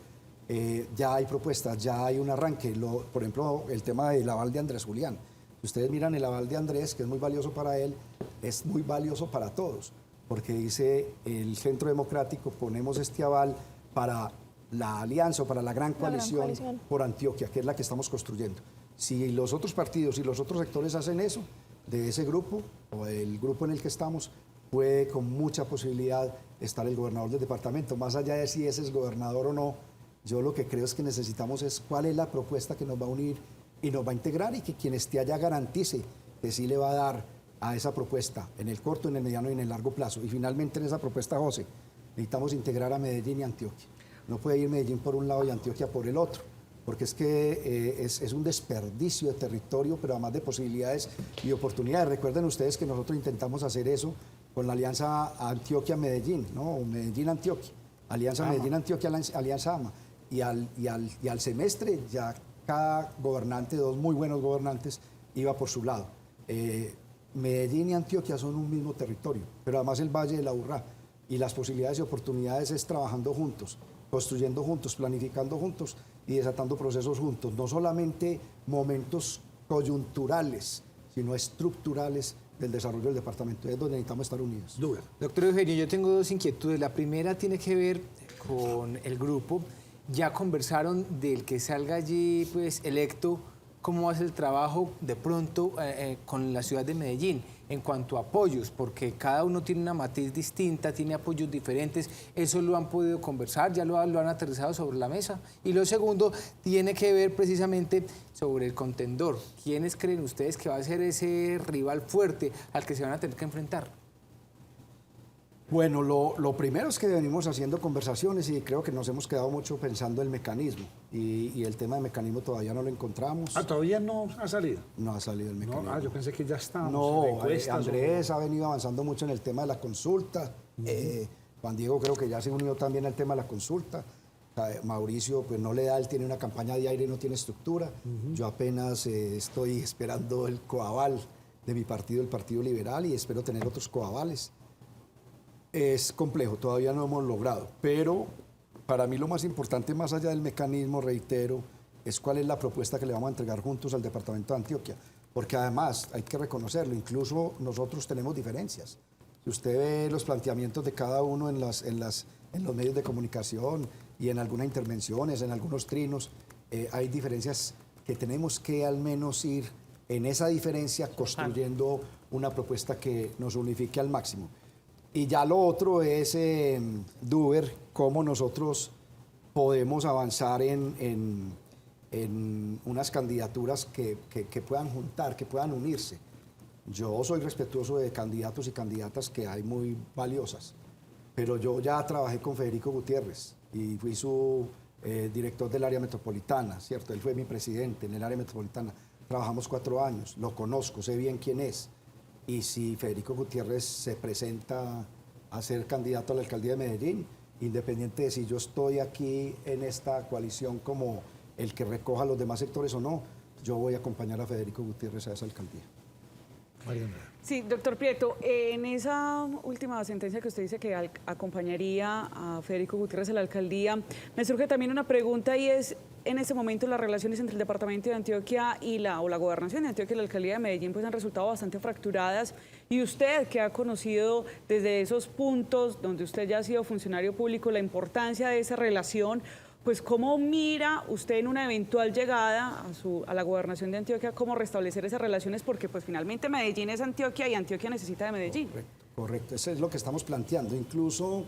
Ya hay propuestas, ya hay un arranque. Por ejemplo, el tema del aval de Andrés Julián. Si ustedes miran el aval de Andrés, que es muy valioso para él, es muy valioso para todos. Porque dice el Centro Democrático, ponemos este aval para la alianza o para la gran coalición por Antioquia, que es la que estamos construyendo. Si los otros partidos y los otros sectores hacen eso, de ese grupo o el grupo en el que estamos, puede con mucha posibilidad estar el gobernador del departamento. Más allá de si ese es gobernador o no, yo lo que creo es que necesitamos es cuál es la propuesta que nos va a unir y nos va a integrar y que quien esté allá garantice que sí le va a dar a esa propuesta en el corto, en el mediano y en el largo plazo. Y finalmente en esa propuesta, José, necesitamos integrar a Medellín y Antioquia. No puede ir Medellín por un lado y Antioquia por el otro, porque es que es un desperdicio de territorio, pero además de posibilidades y oportunidades. Recuerden ustedes que nosotros intentamos hacer eso con la alianza Antioquia-Medellín, ¿no? O Medellín-Antioquia, alianza Medellín-Antioquia, alianza AMA. Y al semestre ya cada gobernante, 2 muy buenos gobernantes, iba por su lado. Medellín y Antioquia son un mismo territorio, pero además el Valle de la Urrá. Y las posibilidades y oportunidades es trabajando juntos, construyendo juntos, planificando juntos y desatando procesos juntos. No solamente momentos coyunturales, sino estructurales del desarrollo del departamento. Es donde necesitamos estar unidos. Doctor Eugenio, yo tengo 2 inquietudes. La primera tiene que ver con el grupo. Ya conversaron del que salga allí pues, electo, cómo va a ser el trabajo de pronto con la ciudad de Medellín en cuanto a apoyos, porque cada uno tiene una matriz distinta, tiene apoyos diferentes. ¿Eso lo han podido conversar? ¿Ya lo han aterrizado sobre la mesa? Y lo segundo tiene que ver precisamente sobre el contendor. ¿Quiénes creen ustedes que va a ser ese rival fuerte al que se van a tener que enfrentar? Bueno, lo primero es que venimos haciendo conversaciones y creo que nos hemos quedado mucho pensando el mecanismo. Y el tema de mecanismo todavía no lo encontramos. ¿Todavía no ha salido? No ha salido el mecanismo. No, yo pensé que ya estábamos. No, Andrés ha venido avanzando mucho en el tema de la consulta. Juan Diego creo que ya se unió también al tema de la consulta. Mauricio pues no le da, él tiene una campaña de aire y no tiene estructura. Yo apenas estoy esperando el coaval de mi partido, el Partido Liberal, y espero tener otros coavales. Es complejo, todavía no hemos logrado, pero para mí lo más importante, más allá del mecanismo, reitero, es cuál es la propuesta que le vamos a entregar juntos al departamento de Antioquia, porque además hay que reconocerlo, incluso nosotros tenemos diferencias. Si usted ve los planteamientos de cada uno en los medios de comunicación y en algunas intervenciones, en algunos trinos, hay diferencias que tenemos que al menos ir en esa diferencia construyendo una propuesta que nos unifique al máximo. Y ya lo otro es, Duber, cómo nosotros podemos avanzar en unas candidaturas que puedan juntar, que puedan unirse. Yo soy respetuoso de candidatos y candidatas que hay muy valiosas, pero yo ya trabajé con Federico Gutiérrez y fui su director del área metropolitana, ¿cierto? Él fue mi presidente en el área metropolitana. Trabajamos 4 años, lo conozco, sé bien quién es. Y si Federico Gutiérrez se presenta a ser candidato a la alcaldía de Medellín, independiente de si yo estoy aquí en esta coalición como el que recoja los demás sectores o no, yo voy a acompañar a Federico Gutiérrez a esa alcaldía. Sí, doctor Prieto, en esa última sentencia que usted dice que acompañaría a Federico Gutiérrez a la alcaldía, me surge también una pregunta y es, en este momento las relaciones entre el departamento de Antioquia y la gobernación de Antioquia y la alcaldía de Medellín pues han resultado bastante fracturadas, y usted que ha conocido desde esos puntos donde usted ya ha sido funcionario público la importancia de esa relación, pues ¿cómo mira usted en una eventual llegada a la gobernación de Antioquia cómo restablecer esas relaciones? Porque pues finalmente Medellín es Antioquia y Antioquia necesita de Medellín. Correcto, eso es lo que estamos planteando. Incluso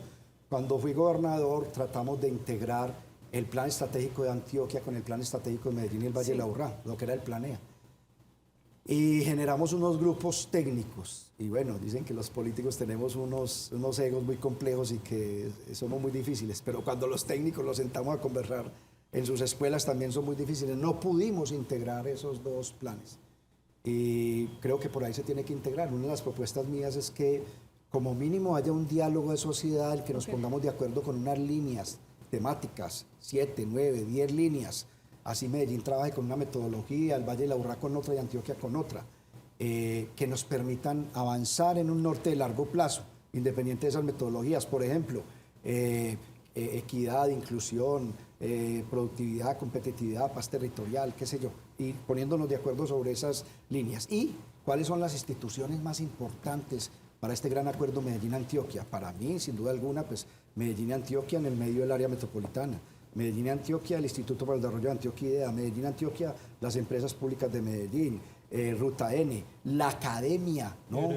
cuando fui gobernador tratamos de integrar el plan estratégico de Antioquia con el plan estratégico de Medellín y el Valle de la Urrá, lo que era el Planea. Y generamos unos grupos técnicos. Y bueno, dicen que los políticos tenemos unos egos muy complejos y que somos muy difíciles. Pero cuando los técnicos los sentamos a conversar en sus escuelas también son muy difíciles. No pudimos integrar esos 2 planes. Y creo que por ahí se tiene que integrar. Una de las propuestas mías es que como mínimo haya un diálogo de sociedad, el que nos pongamos de acuerdo con unas líneas temáticas, 7, 9, 10 líneas. Así Medellín trabaje con una metodología, el Valle de la Urrá con otra y Antioquia con otra, que nos permitan avanzar en un norte de largo plazo, independiente de esas metodologías. Por ejemplo, equidad, inclusión, productividad, competitividad, paz territorial, qué sé yo, y poniéndonos de acuerdo sobre esas líneas. ¿Y cuáles son las instituciones más importantes para este gran acuerdo Medellín-Antioquia? Para mí, sin duda alguna, pues Medellín y Antioquia en el medio del área metropolitana. Medellín y Antioquia, el Instituto para el Desarrollo de Antioquia IDEA, Medellín y Antioquia, las empresas públicas de Medellín, Ruta N, la academia, ¿no?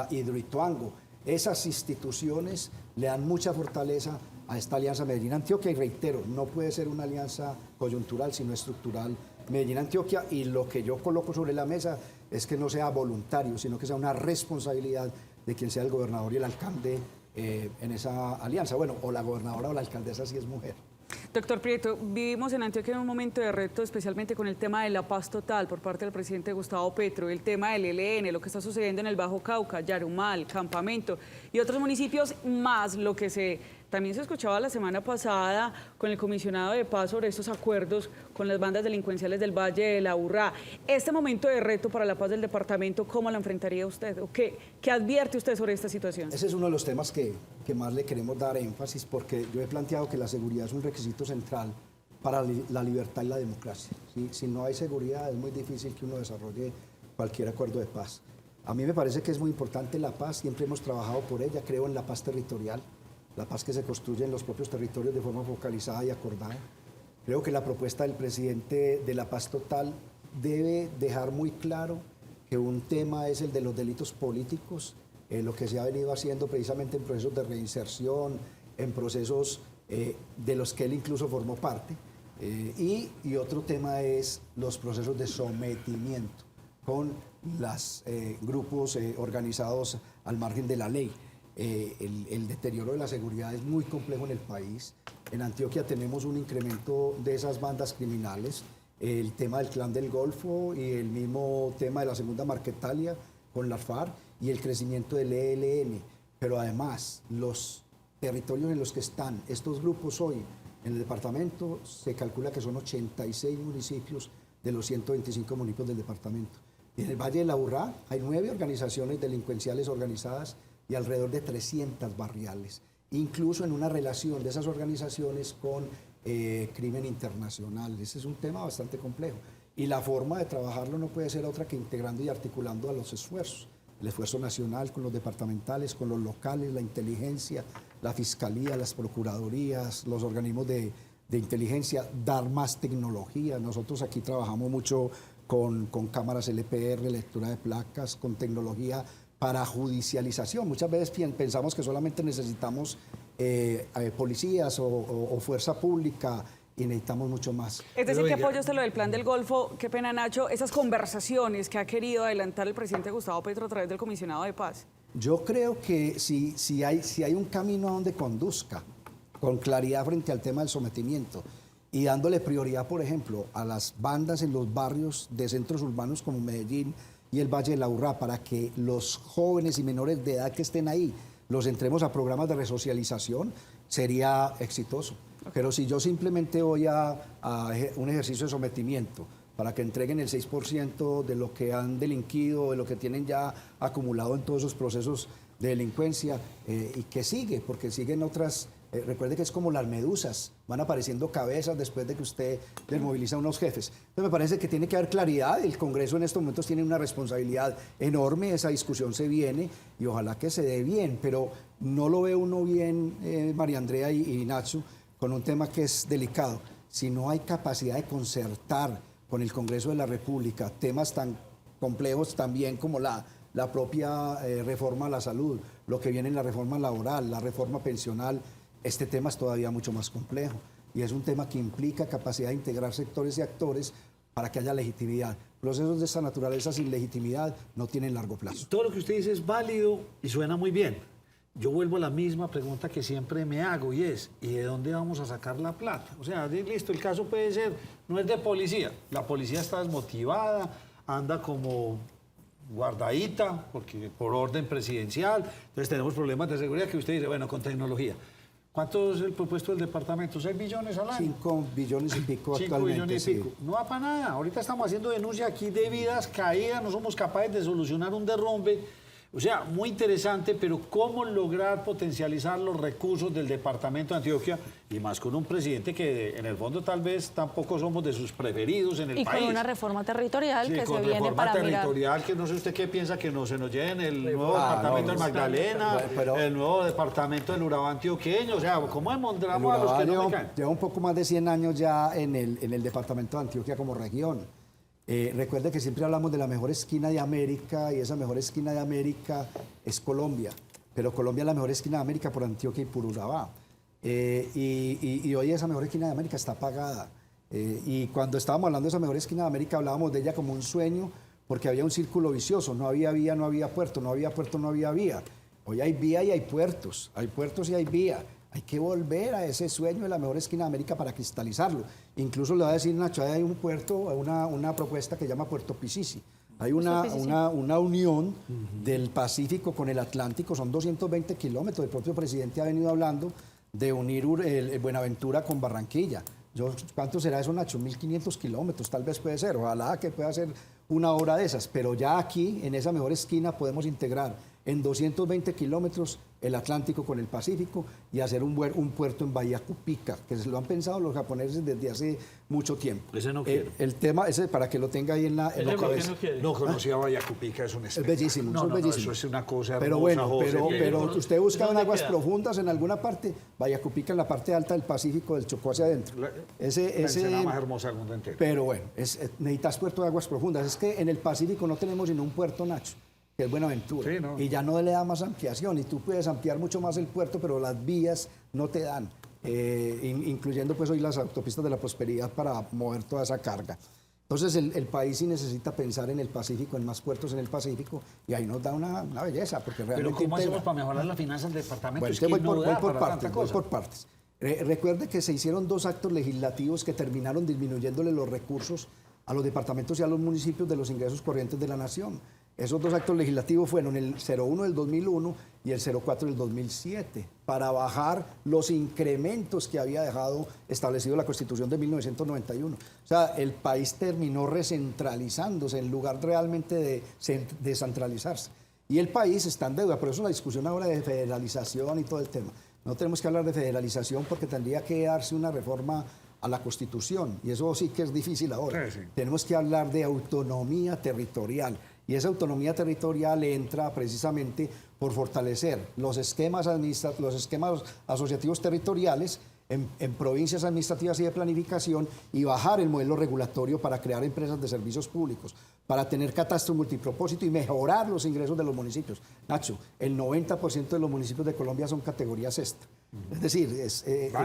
Hidroituango. Esas instituciones le dan mucha fortaleza a esta alianza Medellín-Antioquia y reitero, no puede ser una alianza coyuntural, sino estructural Medellín-Antioquia, y lo que yo coloco sobre la mesa es que no sea voluntario, sino que sea una responsabilidad de quien sea el gobernador y el alcalde en esa alianza. Bueno, o la gobernadora o la alcaldesa si es mujer. Doctor Prieto, vivimos en Antioquia en un momento de reto, especialmente con el tema de la paz total por parte del presidente Gustavo Petro, el tema del ELN, lo que está sucediendo en el Bajo Cauca, Yarumal, Campamento y otros municipios, más lo que también se escuchaba la semana pasada con el comisionado de paz sobre estos acuerdos con las bandas delincuenciales del Valle de la Urrá. Este momento de reto para la paz del departamento, ¿cómo lo enfrentaría usted? ¿O qué advierte usted sobre esta situación? Ese es uno de los temas que más le queremos dar énfasis, porque yo he planteado que la seguridad es un requisito central para la libertad y la democracia. ¿Sí? Si no hay seguridad es muy difícil que uno desarrolle cualquier acuerdo de paz. A mí me parece que es muy importante la paz, siempre hemos trabajado por ella, creo en la paz territorial, la paz que se construye en los propios territorios de forma focalizada y acordada. Creo que la propuesta del presidente de la paz total debe dejar muy claro que un tema es el de los delitos políticos, lo que se ha venido haciendo precisamente en procesos de reinserción, en procesos de los que él incluso formó parte, y otro tema es los procesos de sometimiento con los grupos organizados al margen de la ley. El deterioro de la seguridad es muy complejo en el país. En Antioquia tenemos un incremento de esas bandas criminales, el tema del Clan del Golfo y el mismo tema de la Segunda Marquetalia con las FARC y el crecimiento del ELN. Pero además, los territorios en los que están estos grupos hoy en el departamento, se calcula que son 86 municipios de los 125 municipios del departamento. Y en el Valle de la Urrá hay 9 organizaciones delincuenciales organizadas y alrededor de 300 barriales, incluso en una relación de esas organizaciones con crimen internacional. Ese es un tema bastante complejo. Y la forma de trabajarlo no puede ser otra que integrando y articulando a los esfuerzos. El esfuerzo nacional con los departamentales, con los locales, la inteligencia, la fiscalía, las procuradurías, los organismos de inteligencia, dar más tecnología. Nosotros aquí trabajamos mucho con cámaras LPR, lectura de placas, con tecnología para judicialización. Muchas veces pensamos que solamente necesitamos policías o fuerza pública y necesitamos mucho más. Es decir, que apoya usted lo del Plan del Golfo, qué pena Nacho, esas conversaciones que ha querido adelantar el presidente Gustavo Petro a través del comisionado de paz. Yo creo que si hay un camino a donde conduzca con claridad frente al tema del sometimiento y dándole prioridad, por ejemplo, a las bandas en los barrios de centros urbanos como Medellín y el Valle de la Urrá, para que los jóvenes y menores de edad que estén ahí los entremos a programas de resocialización, sería exitoso. Pero si yo simplemente voy a un ejercicio de sometimiento para que entreguen el 6% de lo que han delinquido, de lo que tienen ya acumulado en todos esos procesos de delincuencia, y que sigue, porque siguen otras... recuerde que es como las medusas, van apareciendo cabezas después de que usted desmoviliza a unos jefes. Entonces me parece que tiene que haber claridad, el Congreso en estos momentos tiene una responsabilidad enorme, esa discusión se viene y ojalá que se dé bien, pero no lo ve uno bien, María Andrea y Nacho, con un tema que es delicado. Si no hay capacidad de concertar con el Congreso de la República temas tan complejos también como la propia reforma a la salud, lo que viene en la reforma laboral, la reforma pensional, este tema es todavía mucho más complejo y es un tema que implica capacidad de integrar sectores y actores para que haya legitimidad. Procesos de esta naturaleza sin legitimidad no tienen largo plazo. Todo lo que usted dice es válido y suena muy bien. Yo vuelvo a la misma pregunta que siempre me hago y es, ¿y de dónde vamos a sacar la plata? O sea, listo, el caso puede ser, no es de policía. La policía está desmotivada, anda como guardadita, porque por orden presidencial. Entonces tenemos problemas de seguridad que usted dice, bueno, con tecnología. ¿Cuánto es el propuesto del departamento? ¿6 billones al año? 5 billones y pico 5 actualmente. billones y pico. Sí. No va para nada. Ahorita estamos haciendo denuncia aquí de vidas caídas, no somos capaces de solucionar un derrumbe. O sea, muy interesante, pero ¿cómo lograr potencializar los recursos del departamento de Antioquia? Y más con un presidente que en el fondo tal vez tampoco somos de sus preferidos en el país. Y con una reforma territorial que se viene para reforma territorial, que no sé usted qué piensa que se nos lleven el nuevo departamento del Magdalena, el nuevo departamento del Urabá antioqueño. O sea, ¿cómo demostramos a los que no me caen? Lleva un poco más de 100 años ya en el departamento de Antioquia como región. Recuerde que siempre hablamos de la mejor esquina de América y esa mejor esquina de América es Colombia, pero Colombia es la mejor esquina de América por Antioquia y por Urabá. Y hoy esa mejor esquina de América está apagada. Y cuando estábamos hablando de esa mejor esquina de América hablábamos de ella como un sueño porque había un círculo vicioso, no había vía, no había puerto, no había puerto, no había vía. Hoy hay vía y hay puertos y hay vía. Hay que volver a ese sueño de la mejor esquina de América para cristalizarlo. Incluso le voy a decir, Nacho, hay un puerto, una propuesta que se llama Puerto Pisisi. Hay una unión del Pacífico con el Atlántico, son 220 kilómetros. El propio presidente ha venido hablando de unir Buenaventura con Barranquilla. ¿Cuánto será eso, Nacho? 1.500 kilómetros, tal vez puede ser. Ojalá que pueda ser una obra de esas. Pero ya aquí, en esa mejor esquina, podemos integrar en 220 kilómetros el Atlántico con el Pacífico y hacer un puerto en Bahía Cupica, que se lo han pensado los japoneses desde hace mucho tiempo. Ese no quiero. El tema, ese para que lo tenga ahí en la cabeza. No conocía Bahía Cupica, es un espectáculo. Es bellísimo, no, bellísimo. eso es una cosa hermosa, pero bueno, José, pero usted busca en aguas profundas en alguna parte, Bahía Cupica en la parte alta del Pacífico, del Chocó hacia adentro. Ese la más hermosa del mundo entero. Pero bueno, necesitas puerto de aguas profundas. Es que en el Pacífico no tenemos sino un puerto, Nacho, que es Buenaventura, sí, no. Y ya no le da más ampliación, y tú puedes ampliar mucho más el puerto, pero las vías no te dan, incluyendo pues hoy las autopistas de la prosperidad para mover toda esa carga. Entonces el país sí necesita pensar en el Pacífico, en más puertos en el Pacífico, y ahí nos da una belleza, porque realmente... Pero ¿cómo hacemos para mejorar las finanzas del departamento? Bueno, es que voy por partes. Recuerde que se hicieron 2 actos legislativos que terminaron disminuyéndole los recursos a los departamentos y a los municipios de los ingresos corrientes de la nación. Esos 2 actos legislativos fueron el 01 del 2001 y el 04 del 2007, para bajar los incrementos que había dejado establecido la Constitución de 1991. O sea, el país terminó recentralizándose en lugar realmente de descentralizarse. Y el país está en deuda, por eso la discusión ahora de federalización y todo el tema. No tenemos que hablar de federalización porque tendría que darse una reforma a la Constitución, y eso sí que es difícil ahora. Sí. Tenemos que hablar de autonomía territorial, y esa autonomía territorial entra precisamente por fortalecer los esquemas asociativos territoriales en provincias administrativas y de planificación, y bajar el modelo regulatorio para crear empresas de servicios públicos, para tener catastro multipropósito y mejorar los ingresos de los municipios. Nacho, el 90% de los municipios de Colombia son categoría sexta. Es decir,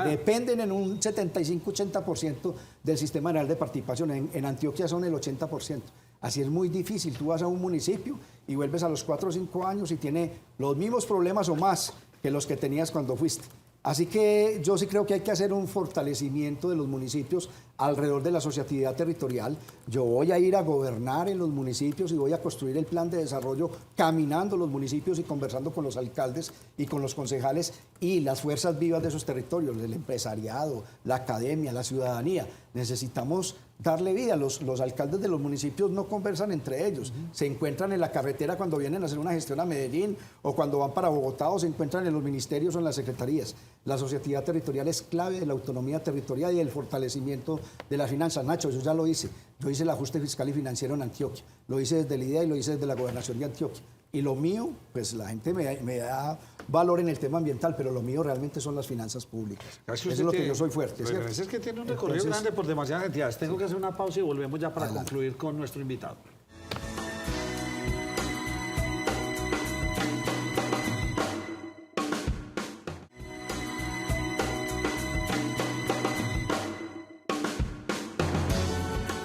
dependen en un 75-80% del sistema general de participación. En Antioquia son el 80%. Así es muy difícil. Tú vas a un municipio y vuelves a los 4 o 5 años y tiene los mismos problemas o más que los que tenías cuando fuiste. Así que yo sí creo que hay que hacer un fortalecimiento de los municipios alrededor de la asociatividad territorial. Yo voy a ir a gobernar en los municipios y voy a construir el plan de desarrollo caminando los municipios y conversando con los alcaldes y con los concejales y las fuerzas vivas de esos territorios, el empresariado, la academia, la ciudadanía. Necesitamos darle vida. Los alcaldes de los municipios no conversan entre ellos. Se encuentran en la carretera cuando vienen a hacer una gestión a Medellín o cuando van para Bogotá o se encuentran en los ministerios o en las secretarías. La asociatividad territorial es clave de la autonomía territorial y del fortalecimiento de las finanzas. Nacho, yo ya lo hice. Yo hice el ajuste fiscal y financiero en Antioquia. Lo hice desde el IDEA y lo hice desde la gobernación de Antioquia. Y lo mío, pues la gente me da valor en el tema ambiental, pero lo mío realmente son las finanzas públicas. Eso es lo que yo soy fuerte, Pero ¿cierto? es que tiene un recorrido grande por demasiadas entidades. Tengo que hacer una pausa y volvemos ya para concluir con nuestro invitado.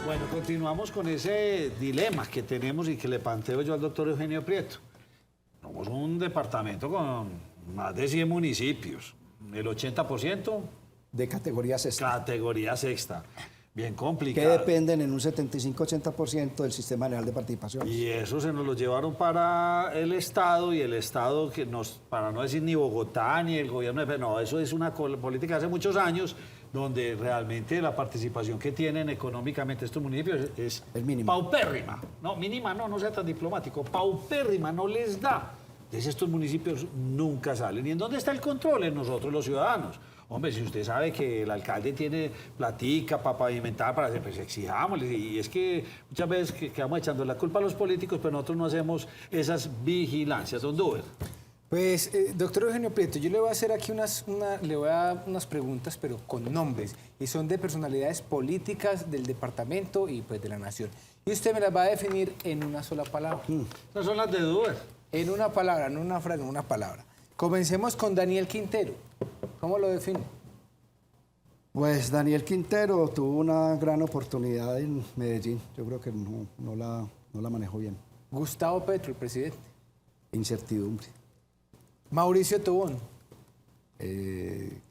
Bueno, continuamos con ese dilema que tenemos y que le planteo yo al doctor Eugenio Prieto. Somos un departamento con más de 100 municipios. El 80% de categoría sexta. Categoría sexta. Bien Que complicado. dependen en un 75-80% del Sistema General de Participaciones. Y eso se nos lo llevaron para el Estado, y el Estado, que nos, para no decir ni Bogotá ni el gobierno, no, eso es una política de hace muchos años, donde realmente la participación que tienen económicamente estos municipios es paupérrima. No, mínima no sea tan diplomático, paupérrima, no les da. Entonces estos municipios nunca salen. ¿Y en dónde está el control? En nosotros los ciudadanos. Hombre, si usted sabe que el alcalde tiene platica para pavimentar, para hacer, pues exijámosle. Y es que muchas veces quedamos echando la culpa a los políticos, pero nosotros no hacemos esas vigilancias. Don Duber. Pues, doctor Eugenio Prieto, yo le voy a hacer aquí le voy a dar unas preguntas, pero con nombres, y son de personalidades políticas del departamento y pues de la nación. Y usted me las va a definir en una sola palabra. Esas son las de Duber. En una palabra, no una frase, en una palabra. Comencemos con Daniel Quintero. ¿Cómo lo define? Pues Daniel Quintero tuvo una gran oportunidad en Medellín. Yo creo que no la manejó bien. Gustavo Petro, el presidente. Incertidumbre. Mauricio Tobón.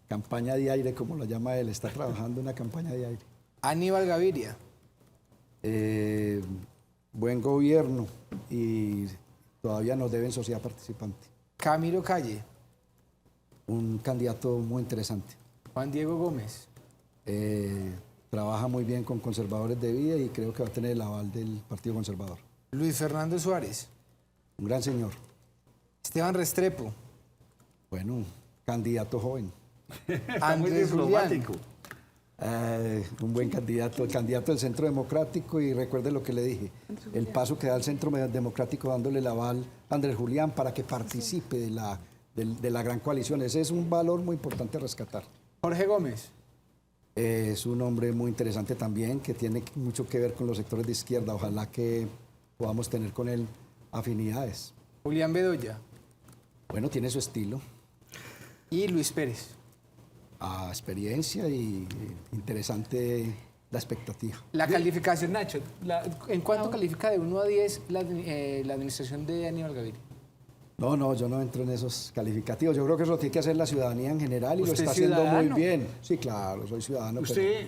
Campaña de aire, como lo llama él. Está trabajando en una campaña de aire. Aníbal Gaviria. Buen gobierno y todavía nos deben sociedad participante. Camilo Calle. Un candidato muy interesante. Juan Diego Gómez. Trabaja muy bien con conservadores de vida y creo que va a tener el aval del Partido Conservador. Luis Fernando Suárez. Un gran señor. Esteban Restrepo. Bueno, candidato joven. Andrés Julián. Un buen candidato, el candidato del Centro Democrático, y recuerde lo que le dije, el paso que da el Centro Democrático dándole el aval a Andrés Julián para que participe de la gran coalición. Ese es un valor muy importante a rescatar. Jorge Gómez. Es un hombre muy interesante también, que tiene mucho que ver con los sectores de izquierda. Ojalá que podamos tener con él afinidades. Julián Bedoya. Bueno, tiene su estilo. Y Luis Pérez. Experiencia y interesante la expectativa. La calificación, Nacho. ¿En cuánto califica de 1 a 10 la administración de Aníbal Gaviria? No, yo no entro en esos calificativos. Yo creo que eso lo tiene que hacer la ciudadanía en general y lo está haciendo ciudadano? muy bien. Sí, claro, soy ciudadano. ¿Usted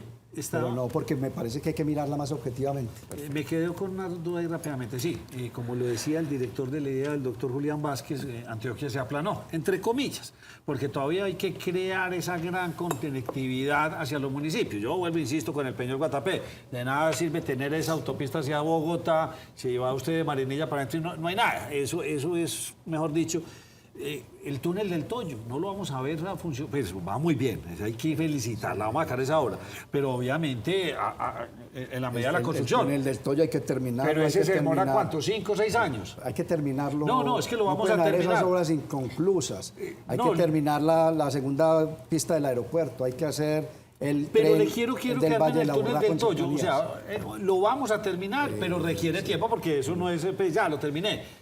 pero no, porque me parece que hay que mirarla más objetivamente. Me quedo con una duda ahí rápidamente. Sí, como lo decía el director de la idea del doctor Julián Vázquez, Antioquia se aplanó, entre comillas, porque todavía hay que crear esa gran conectividad hacia los municipios. Yo vuelvo, insisto, con el Peñol Guatapé. De nada sirve tener esa autopista hacia Bogotá, si va usted de Marinilla para adentro, no hay nada. Eso es, mejor dicho, el túnel del Toyo, no lo vamos a ver la función, pues va muy bien, hay que felicitarla, vamos a sacar esa obra, pero obviamente en la medida de la construcción. El túnel del Toyo hay que terminarlo. Pero ese se demora ¿cuánto? ¿5 o 6 años? Hay que terminarlo. No, es que lo vamos a terminar. Esas obras inconclusas. Hay que terminar la segunda pista del aeropuerto, hay que hacer el pero tren le quiero del que Valle el de la túnel Urra del con Toyo, o cercanías. sea, lo vamos a terminar, pero requiere tiempo porque eso no es, pues ya lo terminé.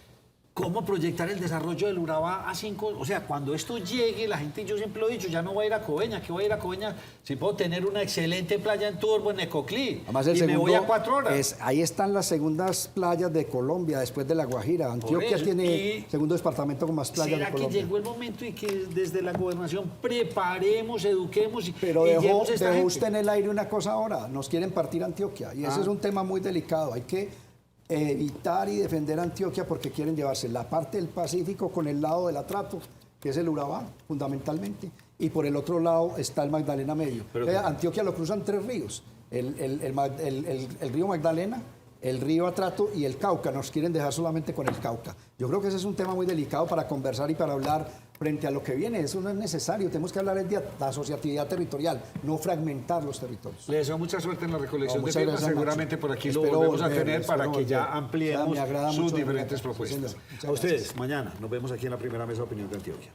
¿Cómo proyectar el desarrollo del Urabá a 5? O sea, cuando esto llegue, la gente, yo siempre lo he dicho, ya no va a ir a Coveñas. ¿Qué voy a ir a Coveñas si puedo tener una excelente playa en Turbo, en Necoclí? Además, y me voy a 4 horas. Ahí están las segundas playas de Colombia, después de La Guajira. Antioquia tiene segundo departamento con más playas de Colombia. ¿Será que llegó el momento y que desde la gobernación preparemos, eduquemos Pero y dejó llevemos a esta gente? usted en el aire una cosa ahora, nos quieren partir Antioquia y ese es un tema muy delicado. Hay que evitar y defender Antioquia porque quieren llevarse la parte del Pacífico con el lado del Atrato, que es el Urabá, fundamentalmente, y por el otro lado está el Magdalena Medio. Antioquia lo cruzan 3 ríos, el río Magdalena, el río Atrato y el Cauca. Nos quieren dejar solamente con el Cauca. Yo creo que ese es un tema muy delicado para conversar y para hablar frente a lo que viene. Eso no es necesario. Tenemos que hablar de la asociatividad territorial, no fragmentar los territorios. Le deseo mucha suerte en la recolección de muchas firmas. gracias, Seguramente Nacho. por aquí Espero lo volvemos a volver, tener para espero que ya volver. ampliemos Me agrada sus mucho diferentes volver. propuestas. Sí, señor. Muchas A ustedes, gracias. mañana nos vemos aquí en la primera mesa de opinión de Antioquia.